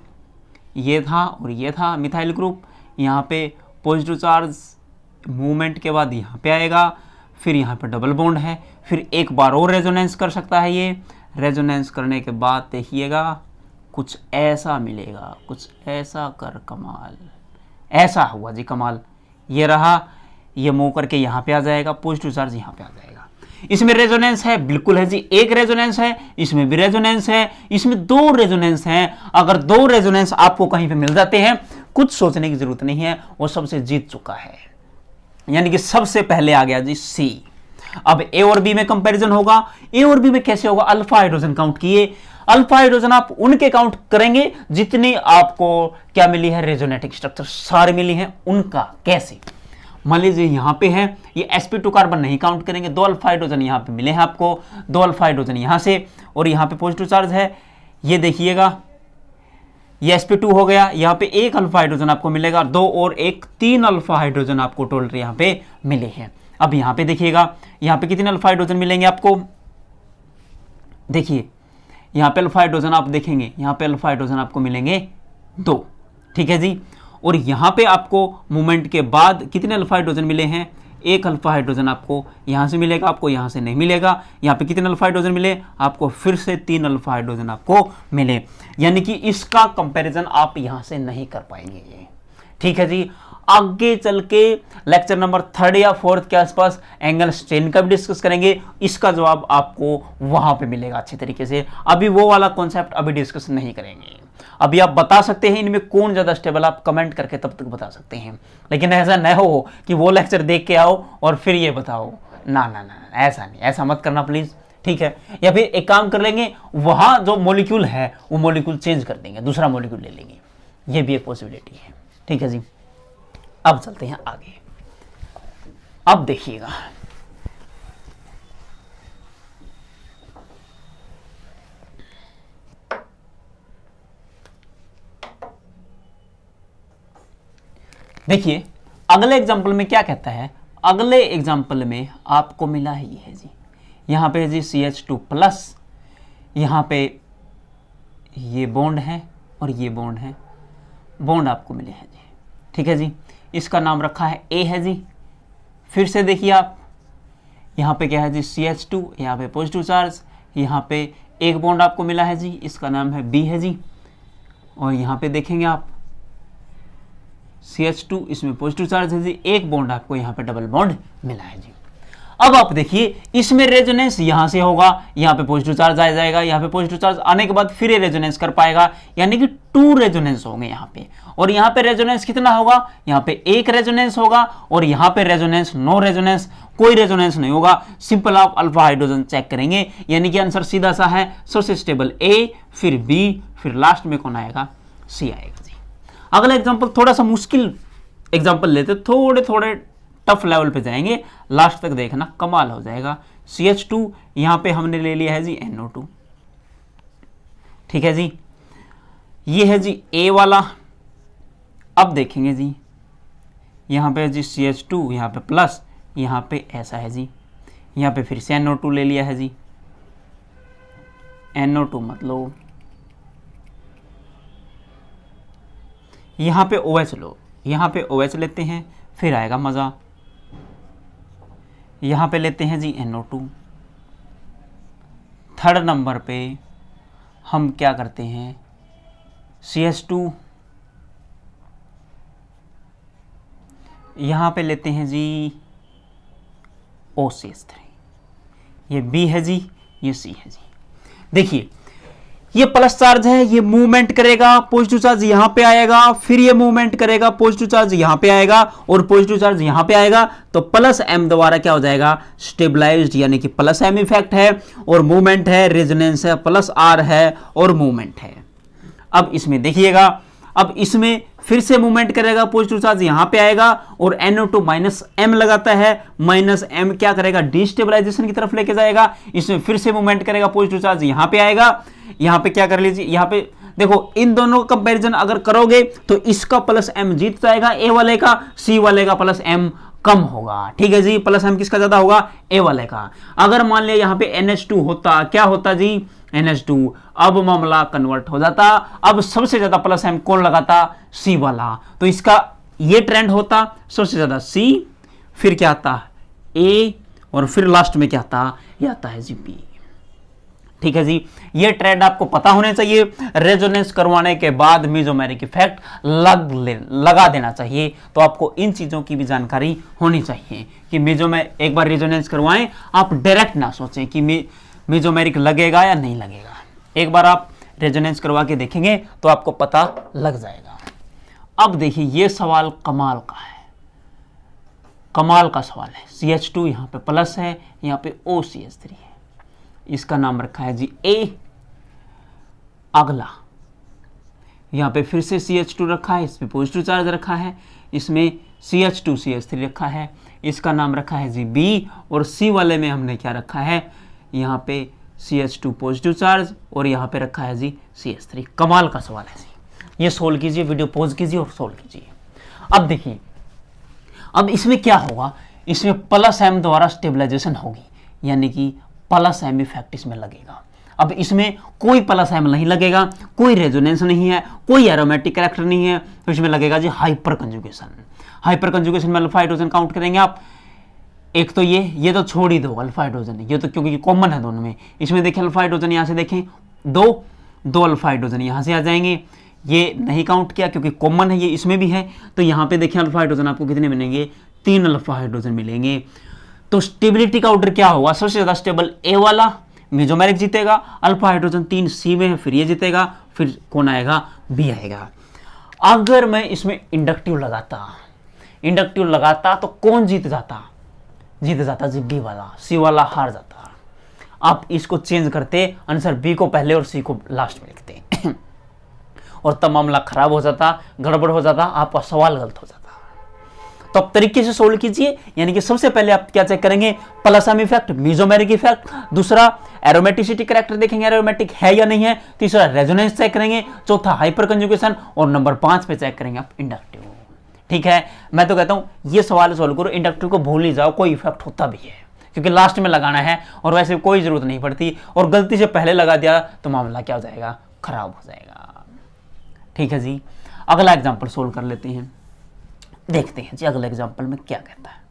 ये था और ये था मिथाइल ग्रुप, यहाँ पे पॉजिटिव चार्ज मूवमेंट के बाद यहाँ पे आएगा, फिर यहाँ पे डबल बॉन्ड है, फिर एक बार और रेजोनेंस कर सकता है ये। रेजोनेंस करने के बाद देखिएगा कुछ ऐसा मिलेगा, कुछ ऐसा कर कमाल, ऐसा हुआ जी कमाल, ये रहा, ये मूव करके यहाँ पे आ जाएगा, पॉजिटिव चार्ज यहाँ पे आ जाएगा। इसमें रेजोनेंस है, बिल्कुल है जी, एक रेजोनेंस है, इसमें भी रेजोनेंस है, इसमें 2 रेजोनेंस हैं। अगर 2 रेजोनेंस आपको कहीं पे मिल जाते हैं, कुछ सोचने की जरूरत नहीं है, वो सबसे जीत चुका है, यानी कि सबसे पहले आ गया जी सी। अब ए और बी में कंपैरिजन होगा, ए और बी में कैसे होगा? अल्फा हाइड्रोजन काउंट किए, अल्फा हाइड्रोजन आप उनके काउंट करेंगे जितनी आपको क्या मिली है, रेजोनेटिक स्ट्रक्चर सारे मिली हैं उनका। कैसे? मान लीजिए यहां पे है, ये sp2 कार्बन नहीं काउंट करेंगे, 2 अल्फा हाइड्रोजन यहां पे मिले हैं आपको, 2 अल्फा हाइड्रोजन यहां से, और यहां पे पॉजिटिव चार्ज है, ये देखिएगा ये sp2 हो गया, यहां पे 1 अल्फा हाइड्रोजन आपको मिलेगा, 2 और 1 3 अल्फा हाइड्रोजन आपको टोटल यहां पे मिले हैं। अब यहां पे देखिएगा, यहां पे कितने अल्फा हाइड्रोजन मिलेंगे आपको? देखिए यहाँ पे अल्फा हाइड्रोजन आप देखेंगे, यहाँ पे अल्फा हाइड्रोजन आपको मिलेंगे 2। ठीक है जी, और यहाँ पे आपको मूवमेंट के बाद कितने अल्फा हाइड्रोजन मिले हैं? 1 अल्फा हाइड्रोजन आपको यहाँ से मिलेगा, आपको यहाँ से नहीं मिलेगा। यहाँ पे कितने अल्फा हाइड्रोजन मिले? आपको फिर से 3 अल्फा हाइड्रोजन आपको मिले, यानी कि इसका कंपैरिजन आप यहाँ से नहीं कर पाएंगे। ठीक है जी, आगे चल के लेक्चर नंबर 3 या 4 के आसपास एंगल स्ट्रेन का भी डिस्कस करेंगे, इसका जवाब आपको वहां पे मिलेगा अच्छे तरीके से। अभी वो वाला कॉन्सेप्ट अभी डिस्कस नहीं करेंगे। अभी आप बता सकते हैं इनमें कौन ज्यादा स्टेबल, आप कमेंट करके तब तक बता सकते हैं, लेकिन ऐसा न हो कि वो लेक्चर देख के आओ और फिर ये बताओ, ना ना ना, ऐसा नहीं, ऐसा मत करना प्लीज। ठीक है, या फिर एक काम कर लेंगे, वहां जो मॉलिक्यूल है वो मॉलिक्यूल चेंज कर देंगे, दूसरा मॉलिक्यूल ले लेंगे, ये भी एक पॉसिबिलिटी है। ठीक है जी, अब चलते हैं आगे। अब देखिएगा, देखिए अगले एग्जांपल में क्या कहता है, अगले एग्जाम्पल में आपको मिला ही है जी, यहाँ पे जी CH2 प्लस, यहाँ पे ये बॉन्ड है और ये बॉन्ड है, बॉन्ड आपको मिले हैं जी। ठीक है जी, इसका नाम रखा है A है जी। फिर से देखिए आप, यहाँ पे क्या है जी CH2, यहाँ पे पॉजिटिव चार्ज, यहाँ पे एक बॉन्ड आपको मिला है जी, इसका नाम है B है जी। और यहाँ पे देखेंगे आप CH2, इसमें पॉजिटिव चार्ज है जी, एक बॉन्ड आपको यहाँ पे डबल बॉन्ड मिला है जी। अब आप देखिए इसमें रेजोनेंस यहाँ से होगा, यहाँ पे पॉजिटिव चार्ज आ जाएगा, यहाँ पे पॉजिटिव चार्ज आने के बाद फिर ये रेजोनेंस कर पाएगा, यानी कि 2 रेजोनेंस होंगे यहाँ पे। और यहाँ पे रेजोनेंस कितना होगा, यहाँ पे 1 रेजोनेंस होगा, और यहाँ पे रेजोनेंस नो रेजोनेंस, कोई रेजोनेंस नहीं होगा। सिंपल आप अल्फा हाइड्रोजन चेक करेंगे, यानी कि आंसर सीधा सा है, सबसे स्टेबल A, फिर B, फिर लास्ट में कौन आएगा, C आएगा जी। अगला एग्जाम्पल थोड़ा सा मुश्किल एग्जाम्पल लेते, थोड़े टफ लेवल पे जाएंगे, लास्ट तक देखना, कमाल हो जाएगा। CH2 यहाँ पे हमने ले लिया है जी NO2। ठीक है जी, ये है जी A वाला। अब देखेंगे जी, यहाँ पे जी CH2, यहाँ पे प्लस, यहाँ पे ऐसा है जी, यहाँ पे फिर से NO2 ले लिया है जी। NO2 मतलब यहाँ पे OH लो, यहाँ पे OH लेते हैं, फिर आएगा मज़ा। यहाँ पे लेते हैं जी NO2। थर्ड नंबर पे हम क्या करते हैं, CH2, यहाँ पे लेते हैं जी OCH3। ये B है जी, ये C है जी। देखिए ये प्लस चार्ज है, ये मूवमेंट करेगा, पॉजिटिव चार्ज यहां पे आएगा, फिर ये मूवमेंट करेगा, पॉजिटिव चार्ज यहां पे आएगा और पॉजिटिव चार्ज यहां पे आएगा, तो प्लस M द्वारा क्या हो जाएगा, स्टेबलाइज्ड, यानी कि प्लस M इफेक्ट है और मूवमेंट है, रेजोनेंस है, प्लस R है और मूवमेंट है। अब इसमें देखिएगा, अब इसमें फिर से मूवमेंट करेगा, पॉजिटिव चार्ज यहां पे आएगा और NO2 माइनस M लगाता है, माइनस M क्या करेगा, डिस्टेबलाइजेशन की तरफ लेके जाएगा। इसमें फिर से मूवमेंट करेगा, पॉजिटिव चार्ज यहां पे आएगा, यहां पे क्या कर लीजिए, यहां पे देखो इन दोनों का कंपैरिजन अगर करोगे तो इसका प्लस M जीत जाएगा A वाले का, C वाले का प्लस M कम होगा। ठीक है जी, प्लस M किसका ज्यादा होगा, A वाले का। अगर मान लिया यहाँ पे NH2 होता, क्या होता जी, NH2, अब मामला कन्वर्ट हो जाता, अब सबसे ज्यादा प्लस M कौन लगाता, C वाला, तो इसका ये ट्रेंड होता, सबसे ज्यादा C, फिर क्या आता A, और फिर लास्ट में क्या आता, ये आता है जी B। ठीक है जी, ये ट्रेंड आपको पता होने चाहिए। रेजोनेंस करवाने के बाद मेसोमेरिक इफेक्ट लगा देना चाहिए। तो आपको इन चीजों की भी जानकारी होनी चाहिए कि एक बार रेजोनेंस करवाएं, आप डायरेक्ट ना सोचें कि मेसोमेरिक लगेगा या नहीं लगेगा। एक बार आप रेजोनेंस करवा के देखेंगे तो आपको पता लग जाएगा। अब देखिए ये सवाल कमाल का है, कमाल का सवाल है। CH2 यहाँ पे प्लस है, यहाँ पे OCH3 है, इसका नाम रखा है जी A। अगला यहाँ पे फिर से CH2 रखा है, इसमें पॉजिटिव चार्ज रखा है, इसमें CH2 CH3 रखा है, इसका नाम रखा है जी B। और C वाले में हमने क्या रखा है, यहाँ पे CH2 पॉजिटिव चार्ज और यहाँ पे रखा है जी CH3। कमाल का सवाल है जी, ये सोल्व कीजिए, वीडियो पॉज कीजिए और सोल्व कीजिए। अब देखिए, अब इसमें क्या होगा, इसमें प्लस M द्वारा स्टेबलाइजेशन होगी, यानी कि प्लस M इफेक्ट इसमें लगेगा। अब इसमें कोई प्लस M नहीं लगेगा, कोई रेजोनेंस नहीं है, कोई एरोमेटिक कैरेक्टर नहीं है, तो इसमें लगेगा जी हाइपर कंजुगेशन। हाइपर कंजुगेशन में अल्फा हाइड्रोजन काउंट करेंगे आप, एक तो ये तो छोड़ ही दो अल्फा हाइड्रोजन, ये तो क्योंकि कॉमन है दोनों में। इसमें देखें अल्फा हाइड्रोजन, यहाँ से देखें दो अल्फा हाइड्रोजन यहाँ से आ जाएंगे, ये नहीं काउंट किया क्योंकि कॉमन है, ये इसमें भी है। तो यहाँ पे देखें अल्फा हाइड्रोजन आपको कितने मिलेंगे, 3 अल्फा हाइड्रोजन मिलेंगे। तो स्टेबिलिटी का ऑर्डर क्या होगा, सबसे ज्यादा स्टेबल A वाला मेसोमेरिक जीतेगा, अल्फा हाइड्रोजन 3 C में है, फिर ये जीतेगा, फिर कौन आएगा, B आएगा। अगर मैं इसमें इंडक्टिव लगाता तो कौन जीत जाता जी B वाला, C वाला हार जाता। आप इसको चेंज करते, आंसर B को पहले और C को लास्ट में लिखते और तब मामला खराब हो जाता, गड़बड़ हो जाता, आपका सवाल गलत हो जाता। तो आप तरीके से सोल्व कीजिए, यानी कि सबसे पहले आप क्या चेक करेंगे, plus M effect, mesomeric effect, दूसरा एरोमेटिसिटी कैरेक्टर देखेंगे एरोमेटिक है या नहीं है, तीसरा रेजोनेंस चेक करेंगे, चौथा हाइपर कंजुगेशन और नंबर 5 पे चेक करेंगे आप इंडक्टिव। ठीक है, मैं तो कहता हूं ये सवाल सॉल्व करो, इंडक्टर को भूल ही जाओ, कोई इफेक्ट होता भी है क्योंकि लास्ट में लगाना है और वैसे कोई जरूरत नहीं पड़ती, और गलती से पहले लगा दिया तो मामला क्या हो जाएगा, खराब हो जाएगा। ठीक है जी, अगला एग्जांपल सोल्व कर लेते हैं, देखते हैं जी अगला एग्जांपल में क्या कहता है।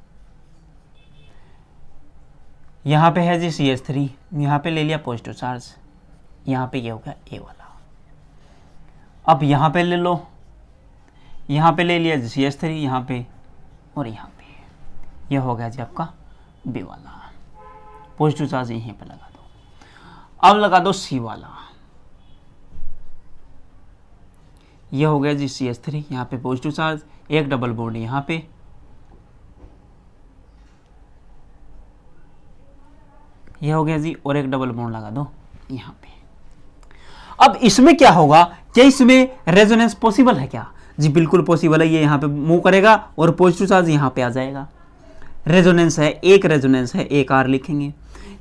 यहां पे है जी CH3, यहां पे ले लिया पॉजिटिव चार्ज, यहां पे ये हो गया ए वाला। अब यहां पे ले लो, यहां पे ले लिया जी CH3 यहां पे, और यहां पे ये हो गया जी आपका बी वाला, पॉजिटिव चार्ज यहीं पे लगा दो। अब लगा दो सी वाला, ये हो गया जी CH3 यहाँ पे पॉजिटिव चार्ज, एक डबल बॉन्ड यहाँ पे, ये हो गया जी, और एक डबल बॉन्ड लगा दो यहाँ पे। अब इसमें क्या होगा, क्या इसमें रेजोनेंस पॉसिबल है क्या? जी बिल्कुल पॉसिबल है, ये यहाँ पे मूव करेगा और पॉजिटिव चार्ज यहाँ पे आ जाएगा। रेजोनेंस है, एक रेजोनेंस है, एक आर लिखेंगे।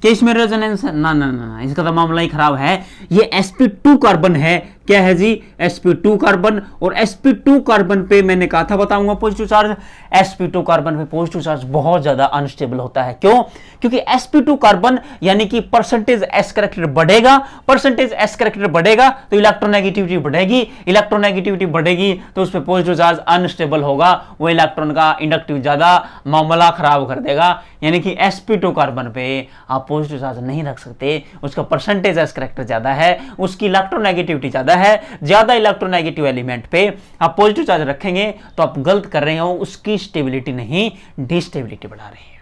क्या इसमें रेजोनेंस है? ना ना ना ना, इसका तो मामला ही खराब है। ये sp2 कार्बन है, क्या है जी, sp2 कार्बन, और sp2 कार्बन पे मैंने कहा था बताऊंगा पॉजिटिव चार्ज। sp2 कार्बन पे पॉजिटिव चार्ज बहुत ज्यादा अनस्टेबल होता है। क्यों? क्योंकि sp2 कार्बन यानी कि परसेंटेज s कैरेक्टर बढ़ेगा, परसेंटेज s कैरेक्टर बढ़ेगा तो इलेक्ट्रोनेगेटिविटी बढ़ेगी, इलेक्ट्रोनेगेटिविटी बढ़ेगी तो उस पर पॉजिटिव चार्ज अनस्टेबल होगा, वो इलेक्ट्रॉन का इंडक्टिव ज्यादा, मामला खराब कर देगा। यानी कि sp2 कार्बन पे आप पॉजिटिव चार्ज नहीं रख सकते, उसका परसेंटेज s कैरेक्टर ज्यादा है, उसकी इलेक्ट्रोनेगेटिविटी ज्यादा है। ज्यादा इलेक्ट्रोनेगेटिव एलिमेंट पे आप पॉजिटिव चार्ज रखेंगे तो आप गलत कर रहे हो, उसकी स्टेबिलिटी नहीं डिस्टेबिलिटी बढ़ा रहे हैं।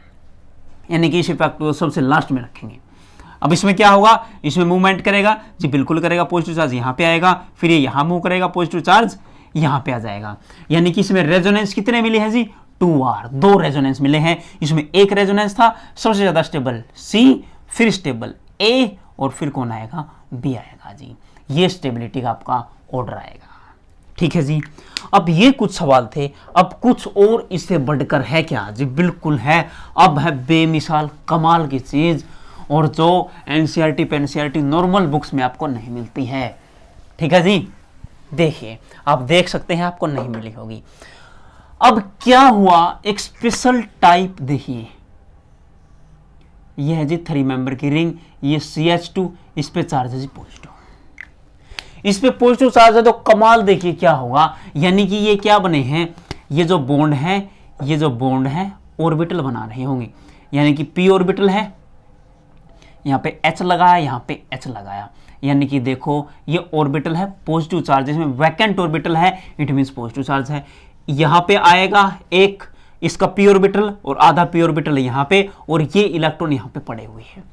यानी कि इस इफेक्ट को सबसे लास्ट में रखेंगे। अब इसमें क्या होगा, इसमें मूवमेंट करेगा जी, बिल्कुल करेगा, पॉजिटिव चार्ज यहां पे आएगा, फिर ये यहां मूव करेगा, पॉजिटिव चार्ज यहां पे आ जाएगा। यानी कि इसमें रेजोनेंस कितने मिले हैं जी, 2R, 2 रेजोनेंस मिले हैं। इसमें एक रेजोनेंस था सबसे ज्यादा स्टेबल C, फिर स्टेबल A, और फिर कौन आएगा, B आएगा जी। ये स्टेबिलिटी का आपका ऑर्डर आएगा। ठीक है जी, अब ये कुछ सवाल थे, अब कुछ और इससे बढ़कर है क्या जी, बिल्कुल है। अब है बेमिसाल कमाल की चीज, और जो एनसीईआरटी पेनसीईआरटी नॉर्मल बुक्स में आपको नहीं मिलती है। ठीक है जी, देखिए आप देख सकते हैं आपको नहीं मिली होगी। अब क्या हुआ, एक स्पेशल टाइप देखिए, यह है जी 3 मेंबर की रिंग, ये CH2, इस पे चार्ज है जी पॉजिटिव, इस पे पॉजिटिव चार्ज है तो कमाल देखिए क्या होगा। यानी कि ये क्या बने हैं, ये जो बॉन्ड है, ये जो बॉन्ड है ऑर्बिटल बना रहे होंगे। यानी कि p ऑर्बिटल है, यहाँ पे H लगाया, यहाँ पे H लगाया, यानी कि देखो ये ऑर्बिटल है पॉजिटिव चार्ज, इसमें वैकेंट ऑर्बिटल है, इट मींस पॉजिटिव चार्ज है। यहाँ पे आएगा एक इसका p ऑर्बिटल और आधा p ऑर्बिटल यहाँ पे, और ये इलेक्ट्रॉन यहाँ पे पड़े हुए हैं।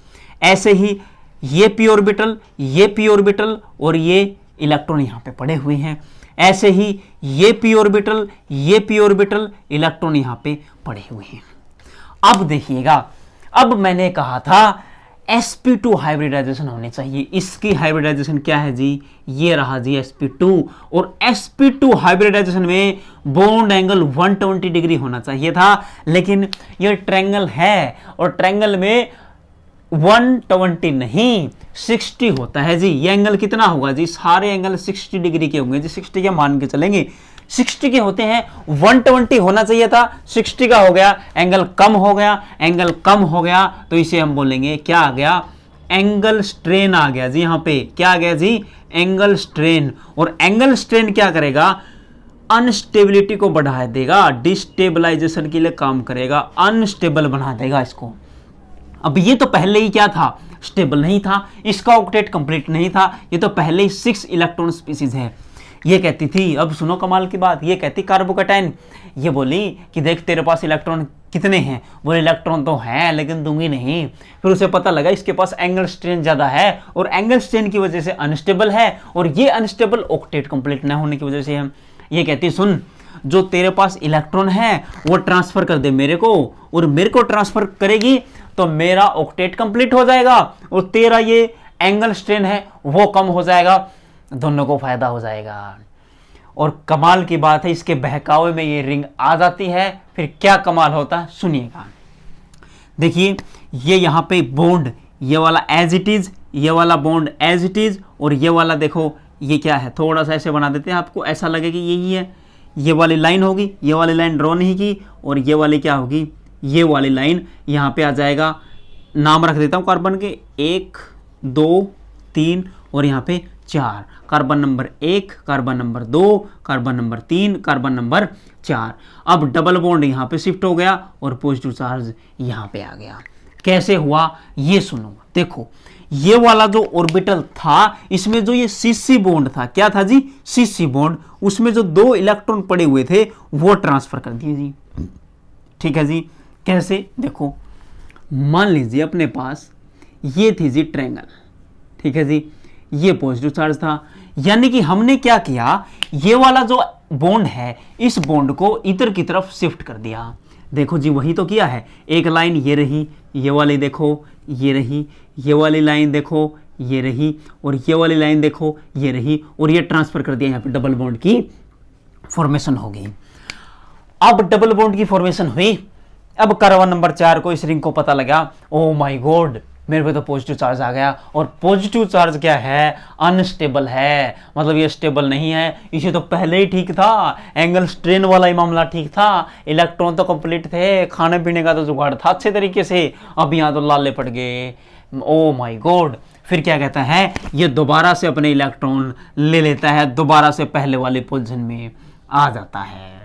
ऐसे ही ये p ऑर्बिटल, ये p ऑर्बिटल और ये इलेक्ट्रॉन यहाँ पे पड़े हुए हैं। ऐसे ही ये p ऑर्बिटल, ये p ऑर्बिटल, इलेक्ट्रॉन यहाँ पे पड़े हुए हैं। अब देखिएगा, अब मैंने कहा था sp2 हाइब्रिडाइजेशन होनी चाहिए, इसकी हाइब्रिडाइजेशन क्या है जी, ये रहा जी sp2, और sp2 हाइब्रिडाइजेशन में बॉन्ड एंगल 120 डिग्री होना चाहिए था, लेकिन ये ट्रायंगल है और ट्रायंगल में 120 नहीं 60 होता है जी। ये एंगल कितना होगा जी, सारे एंगल 60 डिग्री के होंगे जी, 60 के मान के चलेंगे, 60 के होते हैं, 120 होना चाहिए था, 60 का हो गया, एंगल कम हो गया, एंगल कम हो गया तो इसे हम बोलेंगे क्या आ गया, एंगल स्ट्रेन आ गया जी। यहाँ पे क्या आ गया जी, एंगल स्ट्रेन। और एंगल स्ट्रेन क्या करेगा, अनस्टेबिलिटी को बढ़ा देगा, डिस्टेबलाइजेशन के लिए काम करेगा, अनस्टेबल बना देगा इसको। अब ये तो पहले ही क्या था, स्टेबल नहीं था, इसका ऑक्टेट कंप्लीट नहीं था, ये तो पहले ही 6 इलेक्ट्रॉन स्पीसीज है। ये कहती थी, अब सुनो कमाल की बात, ये कहती कार्बोकैटायन, ये बोली कि देख तेरे पास इलेक्ट्रॉन कितने हैं, बोले इलेक्ट्रॉन तो हैं लेकिन दूंगी नहीं। फिर उसे पता लगा इसके पास एंगल स्ट्रेन ज्यादा है और एंगल स्ट्रेन की वजह से अनस्टेबल है, और ये अनस्टेबल ऑक्टेट कंप्लीट न होने की वजह से हम ये कहती सुन, जो तेरे पास इलेक्ट्रॉन है वो ट्रांसफर कर दे मेरे को, और मेरे को ट्रांसफर करेगी तो मेरा ऑक्टेट कंप्लीट हो जाएगा और तेरा ये एंगल स्ट्रेन है वो कम हो जाएगा, दोनों को फायदा हो जाएगा। और कमाल की बात है, इसके बहकावे में ये रिंग आ जाती है। फिर क्या कमाल होता है सुनिएगा। देखिए ये यहाँ पे बॉन्ड, ये वाला एज इट इज, ये वाला बॉन्ड एज इट इज, और ये वाला देखो ये क्या है, थोड़ा सा ऐसे बना देते हैं आपको ऐसा लगे कि यही है, ये वाली लाइन होगी, ये वाली लाइन ड्रॉ नहीं की, और ये वाली क्या होगी, ये वाली लाइन यहाँ पे आ जाएगा। नाम रख देता हूँ कार्बन के, 1 2 3 और यहाँ पे 4, carbon number 1, carbon number 2, carbon number 3, carbon number 4। अब डबल बॉन्ड यहाँ पे शिफ्ट हो गया और पॉजिटिव चार्ज यहाँ पे आ गया। कैसे हुआ ये सुनो, देखो ये वाला जो ऑर्बिटल था, इसमें जो ये सीसी बॉन्ड था, क्या था जी, सीसी बॉन्ड, उसमें जो 2 इलेक्ट्रॉन पड़े हुए थे वो ट्रांसफर कर दिए जी। ठीक है जी, कैसे, देखो मान लीजिए अपने पास ये थी जी ट्रायंगल, ठीक है जी, ये पॉजिटिव चार्ज था, यानी कि हमने क्या किया, ये वाला जो बॉन्ड है इस बॉन्ड को इधर की तरफ शिफ्ट कर दिया। देखो जी वही तो किया है, एक लाइन ये रही, ये वाली देखो ये रही, ये वाली लाइन देखो ये रही, और ये वाली लाइन देखो ये रही, और ये ट्रांसफर कर दिया, यहाँ पे डबल बॉन्ड की फॉर्मेशन हो गई। अब डबल बॉन्ड की फॉर्मेशन हुई, अब कार्बन नंबर 4 को, इस रिंग को पता लगा, ओ माय गॉड मेरे पे तो पॉजिटिव चार्ज आ गया, और पॉजिटिव चार्ज क्या है, अनस्टेबल है, मतलब ये स्टेबल नहीं है, इसे तो पहले ही ठीक था, एंगल स्ट्रेन वाला ही मामला ठीक था, इलेक्ट्रॉन तो कंप्लीट थे, खाने पीने का तो जुगाड़ था अच्छे तरीके से, अब यहाँ तो लाले पड़ गए, ओ माय गॉड। फिर क्या कहता है, ये दोबारा से अपने इलेक्ट्रॉन ले लेता है, दोबारा से पहले वाले पोजीशन में आ जाता है।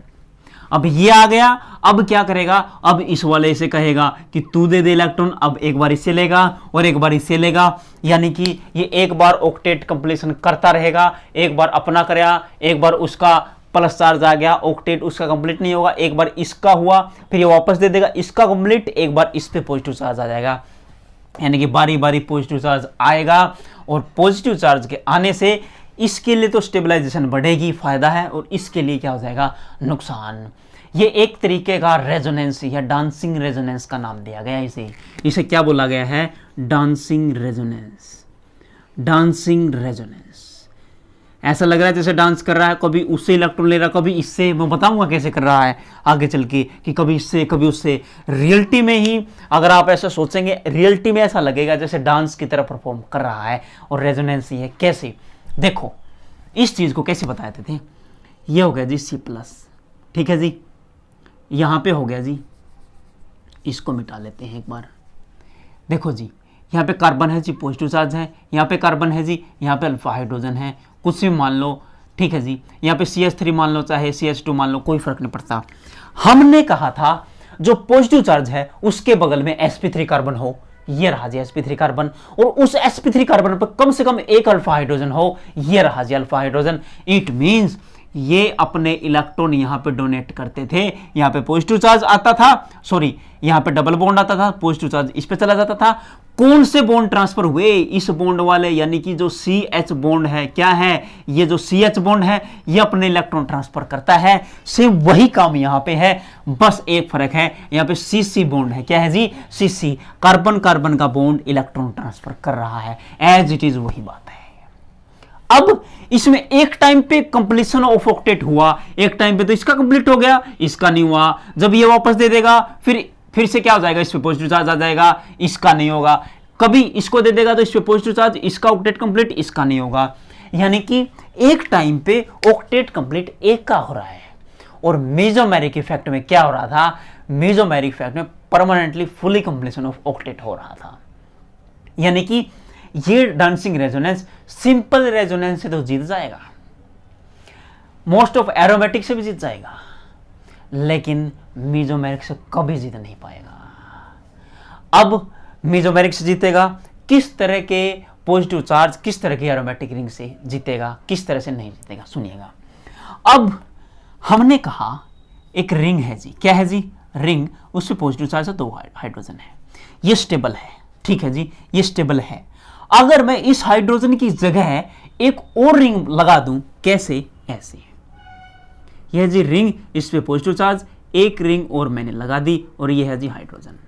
अब ये आ गया, अब क्या करेगा, अब इस वाले से कहेगा कि तू दे दे इलेक्ट्रॉन, अब एक बार इससे लेगा और एक बार इससे लेगा, यानी कि ये एक बार ऑक्टेट कंप्लीशन करता रहेगा, एक बार अपना करेगा, एक बार उसका प्लस चार्ज आ गया, ऑक्टेट उसका कंप्लीट नहीं होगा, एक बार इसका हुआ, फिर ये वापस दे देगा इसका कंप्लीट, एक बार इस पे पॉजिटिव चार्ज आ जाएगा, यानी कि बारी बारी पॉजिटिव चार्ज आएगा, और पॉजिटिव चार्ज के आने से इसके लिए तो स्टेबलाइजेशन बढ़ेगी, फायदा है, और इसके लिए क्या हो जाएगा, नुकसान। ये एक तरीके का रेजोनेंस या डांसिंग रेजोनेंस का नाम दिया गया इसे क्या बोला गया है, डांसिंग रेजोनेंस। डांसिंग रेजोनेंस ऐसा लग रहा है जैसे डांस कर रहा है, कभी उससे इलेक्ट्रॉन ले रहा है, कभी इससे, मैं बताऊंगा कैसे कर रहा है आगे चल के, कि कभी इससे कभी उससे। रियलिटी में ही अगर आप ऐसा सोचेंगे, रियलिटी में ऐसा लगेगा जैसे डांस की तरह परफॉर्म कर रहा है, और रेजोनेंस ये कैसे, देखो इस चीज को कैसे बताते थे, ये हो गया जी C+, ठीक है जी, यहां पे हो गया जी, इसको मिटा लेते हैं एक बार, देखो जी यहाँ पे कार्बन है जी, पॉजिटिव चार्ज है, यहाँ पे कार्बन है जी, यहाँ पे अल्फा हाइड्रोजन है, कुछ भी मान लो, ठीक है जी, यहाँ पे CH3 मान लो, चाहे CH2 मान लो, कोई फर्क नहीं पड़ता। हमने कहा था जो पॉजिटिव चार्ज है उसके बगल में sp3 कार्बन हो, ये रहा जी sp3 कार्बन, और उस sp3 कार्बन पर कम से कम एक अल्फा हाइड्रोजन हो, ये रहा जी अल्फा हाइड्रोजन। इट मींस ये अपने इलेक्ट्रॉन यहां पे डोनेट करते थे, यहां पे पॉजिटिव चार्ज आता था, सॉरी यहां पे डबल बॉन्ड आता था, पॉजिटिव चार्ज इस पे चला जाता था। कौन से बॉन्ड ट्रांसफर हुए, इस बॉन्ड वाले, यानी कि जो CH बॉन्ड है, क्या है ये जो CH बॉन्ड है, ये अपने इलेक्ट्रॉन ट्रांसफर करता है, सेम वही काम यहां पे है, बस एक फर्क है, यहां पे CC बॉन्ड है, क्या है जी CC, कार्बन कार्बन का बॉन्ड इलेक्ट्रॉन ट्रांसफर कर रहा है, एज इट इज वही बात है। अब इसमें एक टाइम पे कंप्लीशन ऑफ ऑक्टेट हुआ, एक टाइम पे तो इसका कंप्लीट हो गया, इसका नहीं हुआ, जब ये वापस दे देगा फिर से क्या हो जाएगा, इस पे पॉजिटिव चार्ज आ जाएगा, इसका नहीं होगा, कभी इसको दे देगा तो इस पे पॉजिटिव चार्ज, इसका ऑक्टेट कंप्लीट, इसका नहीं होगा, यानी कि एक टाइम पे ऑक्टेट कंप्लीट एक का हो रहा है। और मेसोमेरिक इफेक्ट में क्या हो रहा था, मेसोमेरिक इफेक्ट में permanently fully completion of octet हो रहा था, यानी कि ये डांसिंग रेजोनेंस सिंपल रेजोनेंस से तो जीत जाएगा, मोस्ट ऑफ एरोमेटिक से भी जीत जाएगा, लेकिन मेसोमेरिक से कभी जीत नहीं पाएगा। अब मेसोमेरिक से जीतेगा, किस तरह के पॉजिटिव चार्ज, किस तरह के एरोमेटिक रिंग से जीतेगा, किस तरह से नहीं जीतेगा, सुनिएगा। अब हमने कहा एक रिंग है जी, क्या है जी रिंग, उसमें पॉजिटिव चार्ज है, 2 हाइड्रोजन है, ये स्टेबल है, ठीक है जी, ये स्टेबल है। अगर मैं इस हाइड्रोजन की जगह एक और रिंग लगा दूं, कैसे, ऐसे, यह जी रिंग, इस पे पॉजिटिव चार्ज, एक रिंग और मैंने लगा दी, और ये है जी हाइड्रोजन।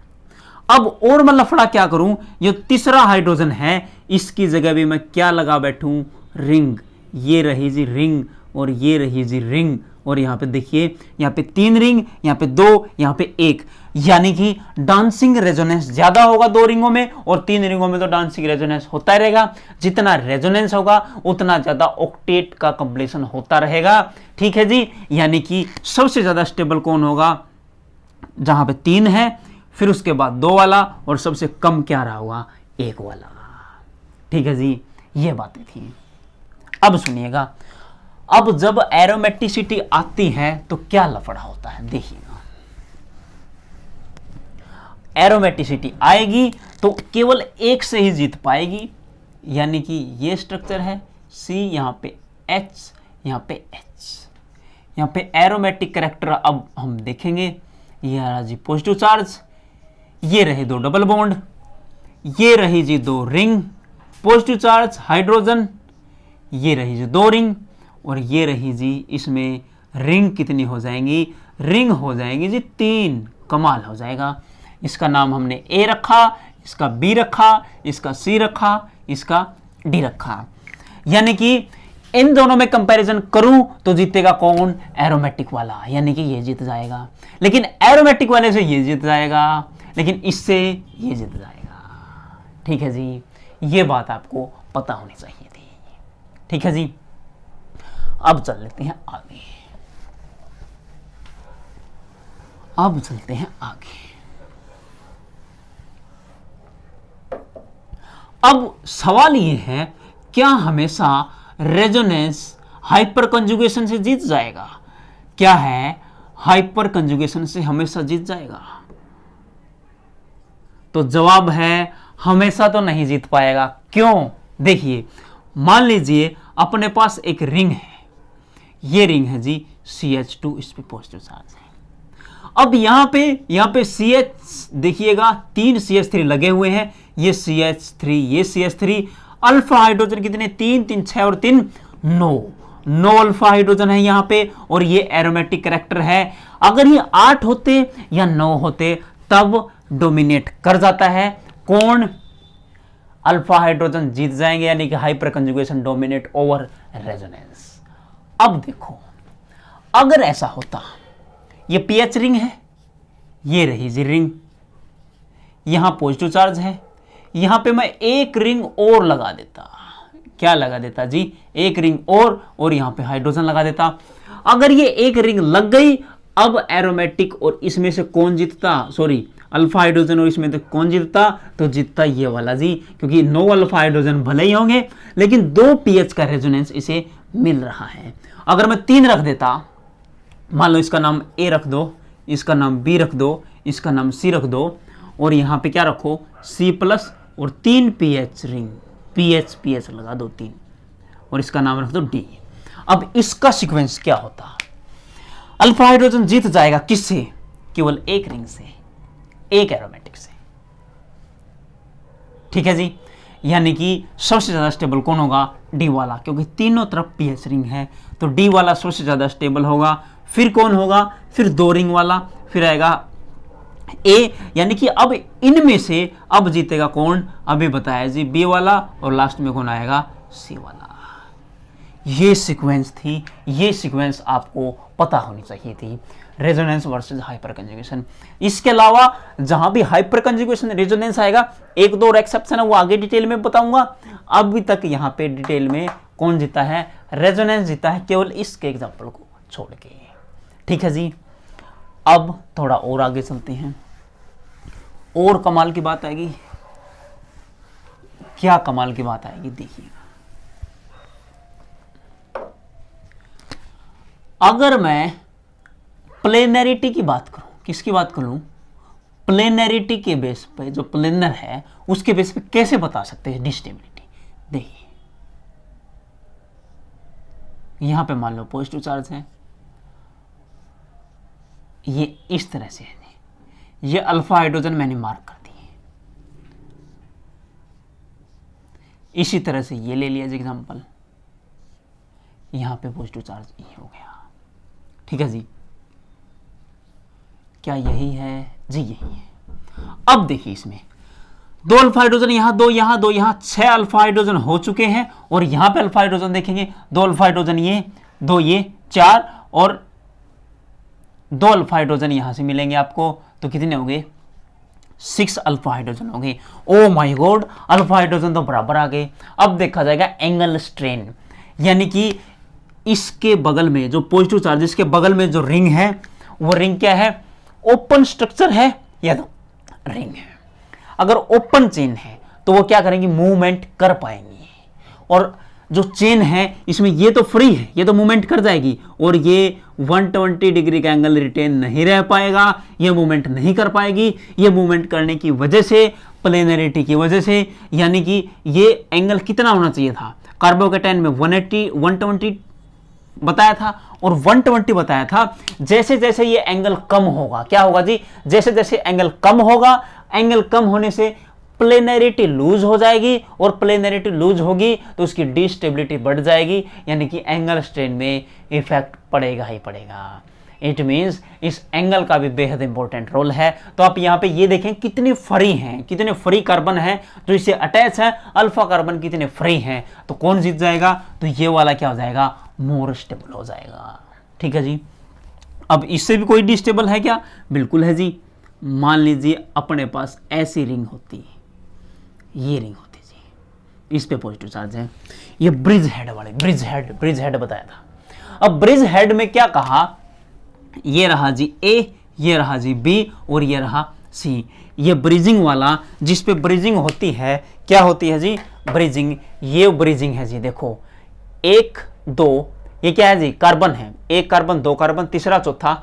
अब और मैं लफड़ा क्या करूं, ये तीसरा हाइड्रोजन है, इसकी जगह भी मैं क्या लगा बैठूं, रिंग, ये रही जी रिंग, और ये रही जी रिंग, और यहाँ पे देखिए यहाँ पे 3 रिंग, यहाँ पे 2, यहाँ पे 1, यानी कि डांसिंग रेजोनेंस ज्यादा होगा 2 रिंगों में, और 3 रिंगों में तो डांसिंग रेजोनेंस होता रहेगा। जितना रेजोनेंस होगा उतना ज्यादा ऑक्टेट का कंप्लीशन होता रहेगा। ठीक है जी, यानी कि सबसे ज्यादा स्टेबल कौन होगा, जहां पे 3 है, फिर उसके बाद 2 वाला, और सबसे कम क्या रहा होगा, 1 वाला। ठीक है जी, ये बातें थी। अब सुनिएगा, अब जब एरोमेटिसिटी आती है तो क्या लफड़ा होता है, देखिएगा। एरोमेटिसिटी आएगी तो केवल एक से ही जीत पाएगी, यानी कि ये स्ट्रक्चर है C, यहाँ पे H, यहाँ पे H, यहाँ पे एरोमेटिक कैरेक्टर अब हम देखेंगे। ये रहा जी पॉजिटिव चार्ज, ये रहे 2 डबल बॉन्ड, ये रही जी 2 रिंग पॉजिटिव चार्ज हाइड्रोजन, ये रही जी 2 रिंग, और ये रही जी इसमें रिंग कितनी हो जाएंगी, रिंग हो जाएंगी जी 3। कमाल हो जाएगा। इसका नाम हमने A रखा, इसका B रखा, इसका C रखा, इसका D रखा, यानी कि इन दोनों में कंपैरिजन करूं तो जीतेगा कौन, एरोमेटिक वाला, यानी कि ये जीत जाएगा। लेकिन एरोमेटिक वाले से ये जीत जाएगा, लेकिन इससे ये जीत जाएगा। ठीक है जी, ये बात आपको पता होनी चाहिए थी। ठीक है जी, अब चल लेते हैं आगे, अब चलते हैं आगे। अब सवाल ये है, क्या हमेशा रेजोनेंस हाइपर कंजुगेशन से जीत जाएगा? क्या है, हाइपर कंजुगेशन से हमेशा जीत जाएगा? तो जवाब है हमेशा तो नहीं जीत पाएगा। क्यों? देखिए, मान लीजिए अपने पास एक रिंग है, ये रिंग है जी CH2, इस पे पॉजिटिव चार्ज है। अब यहाँ पे CH देखिएगा 3 CH3 लगे हुए हैं, ये CH3, ये CH3, अल्फा हाइड्रोजन कितने, 3 3 6 और 3 9 अल्फा हाइड्रोजन है यहाँ पे, और ये एरोमेटिक कैरेक्टर है। अगर ये 8 होते या 9 होते तब डोमिनेट कर जाता है कौन, अल्फा हाइड्रोजन जीत जाएंगे, यानी कि hyper conjugation dominate over resonance. अब देखो, अगर ऐसा होता, ये pH रिंग है, ये रही जी रिंग, यहां पॉजिटिव चार्ज है, यहां पे मैं एक रिंग और लगा देता। क्या लगा देता जी, एक रिंग और यहां पे हाइड्रोजन लगा देता। अगर ये एक रिंग लग गई, अब एरोमेटिक और इसमें से कौन जीतता, सॉरी अल्फा हाइड्रोजन और इसमें तो कौन जीतता, तो जीतता ये वाला जी, क्योंकि 9 अल्फा हाइड्रोजन भले ही होंगे लेकिन 2 pH का रेजोनेंस इसे मिल रहा है। अगर मैं 3 रख देता, मान लो इसका नाम A रख दो, इसका नाम B रख दो, इसका नाम C रख दो, और यहाँ पे क्या रखो C+ और 3 pH रिंग, pH लगा दो 3, और इसका नाम रख दो D। अब इसका सीक्वेंस क्या होता, अल्फा हाइड्रोजन जीत जाएगा किससे, केवल एक रिंग से, एक एरोमेटिक से। ठीक है जी, यानी कि सबसे ज्यादा स्टेबल कौन होगा, D वाला, क्योंकि तीनों तरफ pH रिंग है तो D वाला सबसे ज्यादा स्टेबल होगा। फिर कौन होगा, फिर 2 रिंग वाला, फिर आएगा A, यानी कि अब इनमें से अब जीतेगा कौन, अभी बताया जी B वाला, और लास्ट में कौन आएगा, C वाला। ये सीक्वेंस थी, ये सीक्वेंस आपको पता होनी चाहिए थी, रेजोनेंस वर्सेस हाइपर कंजुगेशन। इसके अलावा जहां भी हाइपर कंजुगेशन रेजोनेंस आएगा, 1-2 और एक्सेप्शन है वो आगे डिटेल में बताऊंगा। अभी तक यहां पे डिटेल में कौन जीता है, रेजोनेंस जीता है, केवल इसके एग्जांपल को छोड़ के। ठीक है जी, अब थोड़ा और आगे चलते हैं, और कमाल की बात आएगी। क्या कमाल की बात आएगी, देखिएगा। अगर मैं प्लेनरिटी की बात करूं, किसकी बात करूं, प्लेनरिटी के बेस पे, जो प्लेनर है उसके बेस पे कैसे बता सकते हैं डिस्टेबिलिटी। देखिए, यहां पे मान लो पॉजिटिव चार्ज है, ये इस तरह से है, ये अल्फा हाइड्रोजन मैंने मार्क कर दिए, इसी तरह से ये ले लिया एग्जांपल, यहां पे पॉजिटिव चार्ज ये हो गया। ठीक है जी, क्या यही है जी, यही है। अब देखिए, इसमें 2 अल्फा हाइड्रोजन, यहां 2, यहां 2, यहां 6 अल्फा हाइड्रोजन हो चुके हैं, और यहां पे अल्फा हाइड्रोजन देखेंगे, 2 अल्फा हाइड्रोजन ये, 2 ये 4 और 2 अल्फा हाइड्रोजन यहां से मिलेंगे आपको, तो कितने हो गए 6 अल्फा हाइड्रोजन हो गए। Oh my God, alpha hydrogen तो बराबर आ गए। अब देखा जाएगा एंगल स्ट्रेन, यानी कि इसके बगल में जो पॉजिटिव चार्ज, इसके बगल में जो रिंग है वो रिंग क्या है, ओपन स्ट्रक्चर है या तो रिंग है। अगर ओपन चेन है तो वो क्या करेंगी, मूवमेंट कर पाएंगी, और जो चेन है इसमें ये तो फ्री है, ये तो मूवमेंट कर जाएगी, और ये 120 डिग्री का एंगल रिटेन नहीं रह पाएगा, ये मूवमेंट नहीं कर पाएगी। ये मूवमेंट करने की वजह से, प्लेनरिटी की वजह से, यानी कि ये एंगल कितना होना चाहिए था, कार्बोकेटाइन में 120 बताया था और 120 बताया था। जैसे जैसे ये एंगल कम होगा, क्या होगा जी, जैसे जैसे एंगल कम होगा, एंगल कम होने से प्लेनरिटी लूज हो जाएगी, और प्लेनरिटी लूज होगी तो उसकी डिस्टेबिलिटी बढ़ जाएगी, यानी कि एंगल स्ट्रेन में इफेक्ट पड़ेगा ही पड़ेगा। इट मीन्स इस एंगल का भी बेहद इंपॉर्टेंट रोल है। तो आप यहाँ पे ये देखें कितने फ्री हैं, कितने फ्री कार्बन है जो इससे अटैच है, अल्फा कार्बन कितने फ्री हैं, तो कौन जीत जाएगा, तो ये वाला क्या हो जाएगा, मोर स्टेबल हो जाएगा। ठीक है जी। अब इससे भी कोई डिस्टेबल है क्या, बिल्कुल है जी। मान लीजिए अपने पास ऐसी रिंग होती, ये रिंग होती जी, इस पे पॉजिटिव चार्ज है, ये ब्रिज हेड वाले, ब्रिज हेड बताया था। अब ब्रिज हेड में क्या कहा, ये रहा जी ए, ये रहा जी बी, और ये रहा सी। ये ब्रिजिंग वाला, जिस पे ब्रिजिंग होती है, क्या होती है जी, ब्रिजिंग, ये ब्रिजिंग है जी। देखो 1 2, ये क्या है जी, कार्बन है, 1 कार्बन 2 कार्बन, तीसरा चौथा,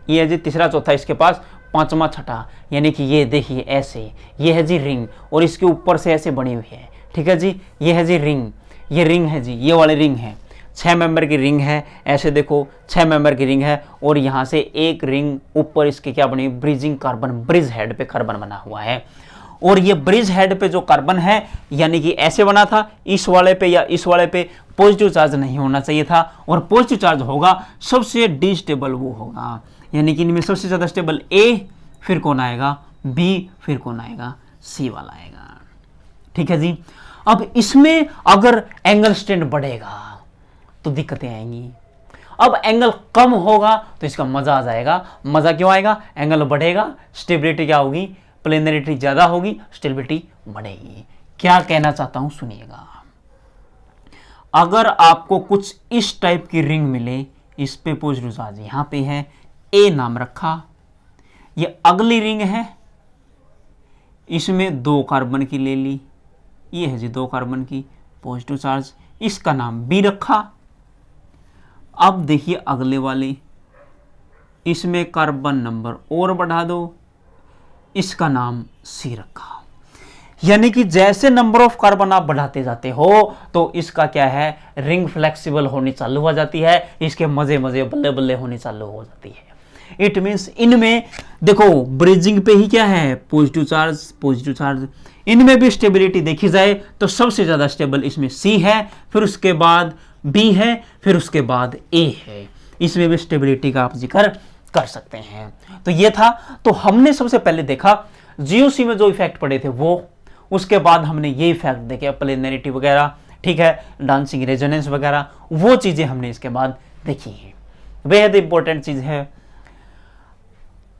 ये है जी तीसरा चौथा इसके पास, पांचवा छठा, यानी कि ये देखिए ऐसे, ये है जी रिंग, और इसके ऊपर से ऐसे बनी हुई है। ठीक है जी, ये है जी रिंग, ये रिंग है जी, ये वाली रिंग है, 6 मेंबर की रिंग है, ऐसे देखो 6 मेंबर की रिंग है, और यहाँ से एक रिंग ऊपर इसके क्या बनी, ब्रिजिंग कार्बन, ब्रिज हेड पे कार्बन बना हुआ है। और ये ब्रिज हेड पे जो कार्बन है, यानी कि ऐसे बना था, इस वाले पे या इस वाले पे पॉजिटिव चार्ज नहीं होना चाहिए था, और पॉजिटिव चार्ज होगा सबसे डिस्टेबल वो होगा, यानी कि इनमें सबसे ज्यादा स्टेबल ए, फिर कौन आएगा बी, फिर कौन आएगा सी वाला आएगा। ठीक है जी। अब इसमें अगर एंगल स्ट्रेन बढ़ेगा तो दिक्कतें आएंगी, अब एंगल कम होगा तो इसका मजा आ जाएगा। मजा क्यों आएगा, एंगल बढ़ेगा, स्टेबिलिटी क्या होगी, प्लेनरिटी ज्यादा होगी, स्टेबिलिटी बढ़ेगी। क्या कहना चाहता हूं सुनिएगा, अगर आपको कुछ इस टाइप की रिंग मिले, इस पे पॉजिटिव चार्ज यहां पे है, ए नाम रखा, ये अगली रिंग है, इसमें 2 कार्बन की ले ली, ये है जी 2 कार्बन की पॉजिटिव चार्ज, इसका नाम बी रखा। अब देखिए अगले वाले, इसमें कार्बन नंबर और बढ़ा दो, इसका नाम सी रखा। यानी कि जैसे नंबर ऑफ कार्बन आप बढ़ाते जाते हो तो इसका क्या है, रिंग फ्लेक्सिबल होनी चालू हो जाती है, इसके मजे मजे बल्ले बल्ले होनी चालू हो जाती है। इट मीन्स इनमें देखो ब्रिजिंग पे ही क्या है, पॉजिटिव चार्ज, इनमें भी स्टेबिलिटी देखी जाए तो सबसे ज्यादा स्टेबल इसमें सी है, फिर उसके बाद बी है, फिर उसके बाद ए है। इसमें भी स्टेबिलिटी का आप जिक्र कर सकते हैं। तो ये था, तो हमने सबसे पहले देखा जीओसी में जो इफेक्ट पड़े थे वो, उसके बाद हमने ये इफेक्ट देखे प्लेनरिटी वगैरह, ठीक है, डांसिंग रेजोनेंस वगैरह, वो चीजें हमने इसके बाद देखी हैं। बेहद इंपॉर्टेंट चीज है।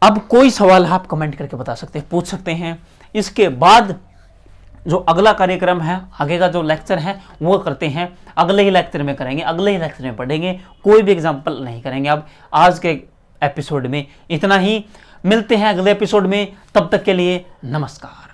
अब कोई सवाल आप कमेंट करके बता सकते हैं, पूछ सकते हैं। इसके बाद जो अगला कार्यक्रम है, आगे का जो लेक्चर है वो करते हैं, अगले ही लेक्चर में करेंगे, अगले ही लेक्चर में पढ़ेंगे, कोई भी एग्जाम्पल नहीं करेंगे। अब आज के एपिसोड में इतना ही, मिलते हैं अगले एपिसोड में, तब तक के लिए नमस्कार।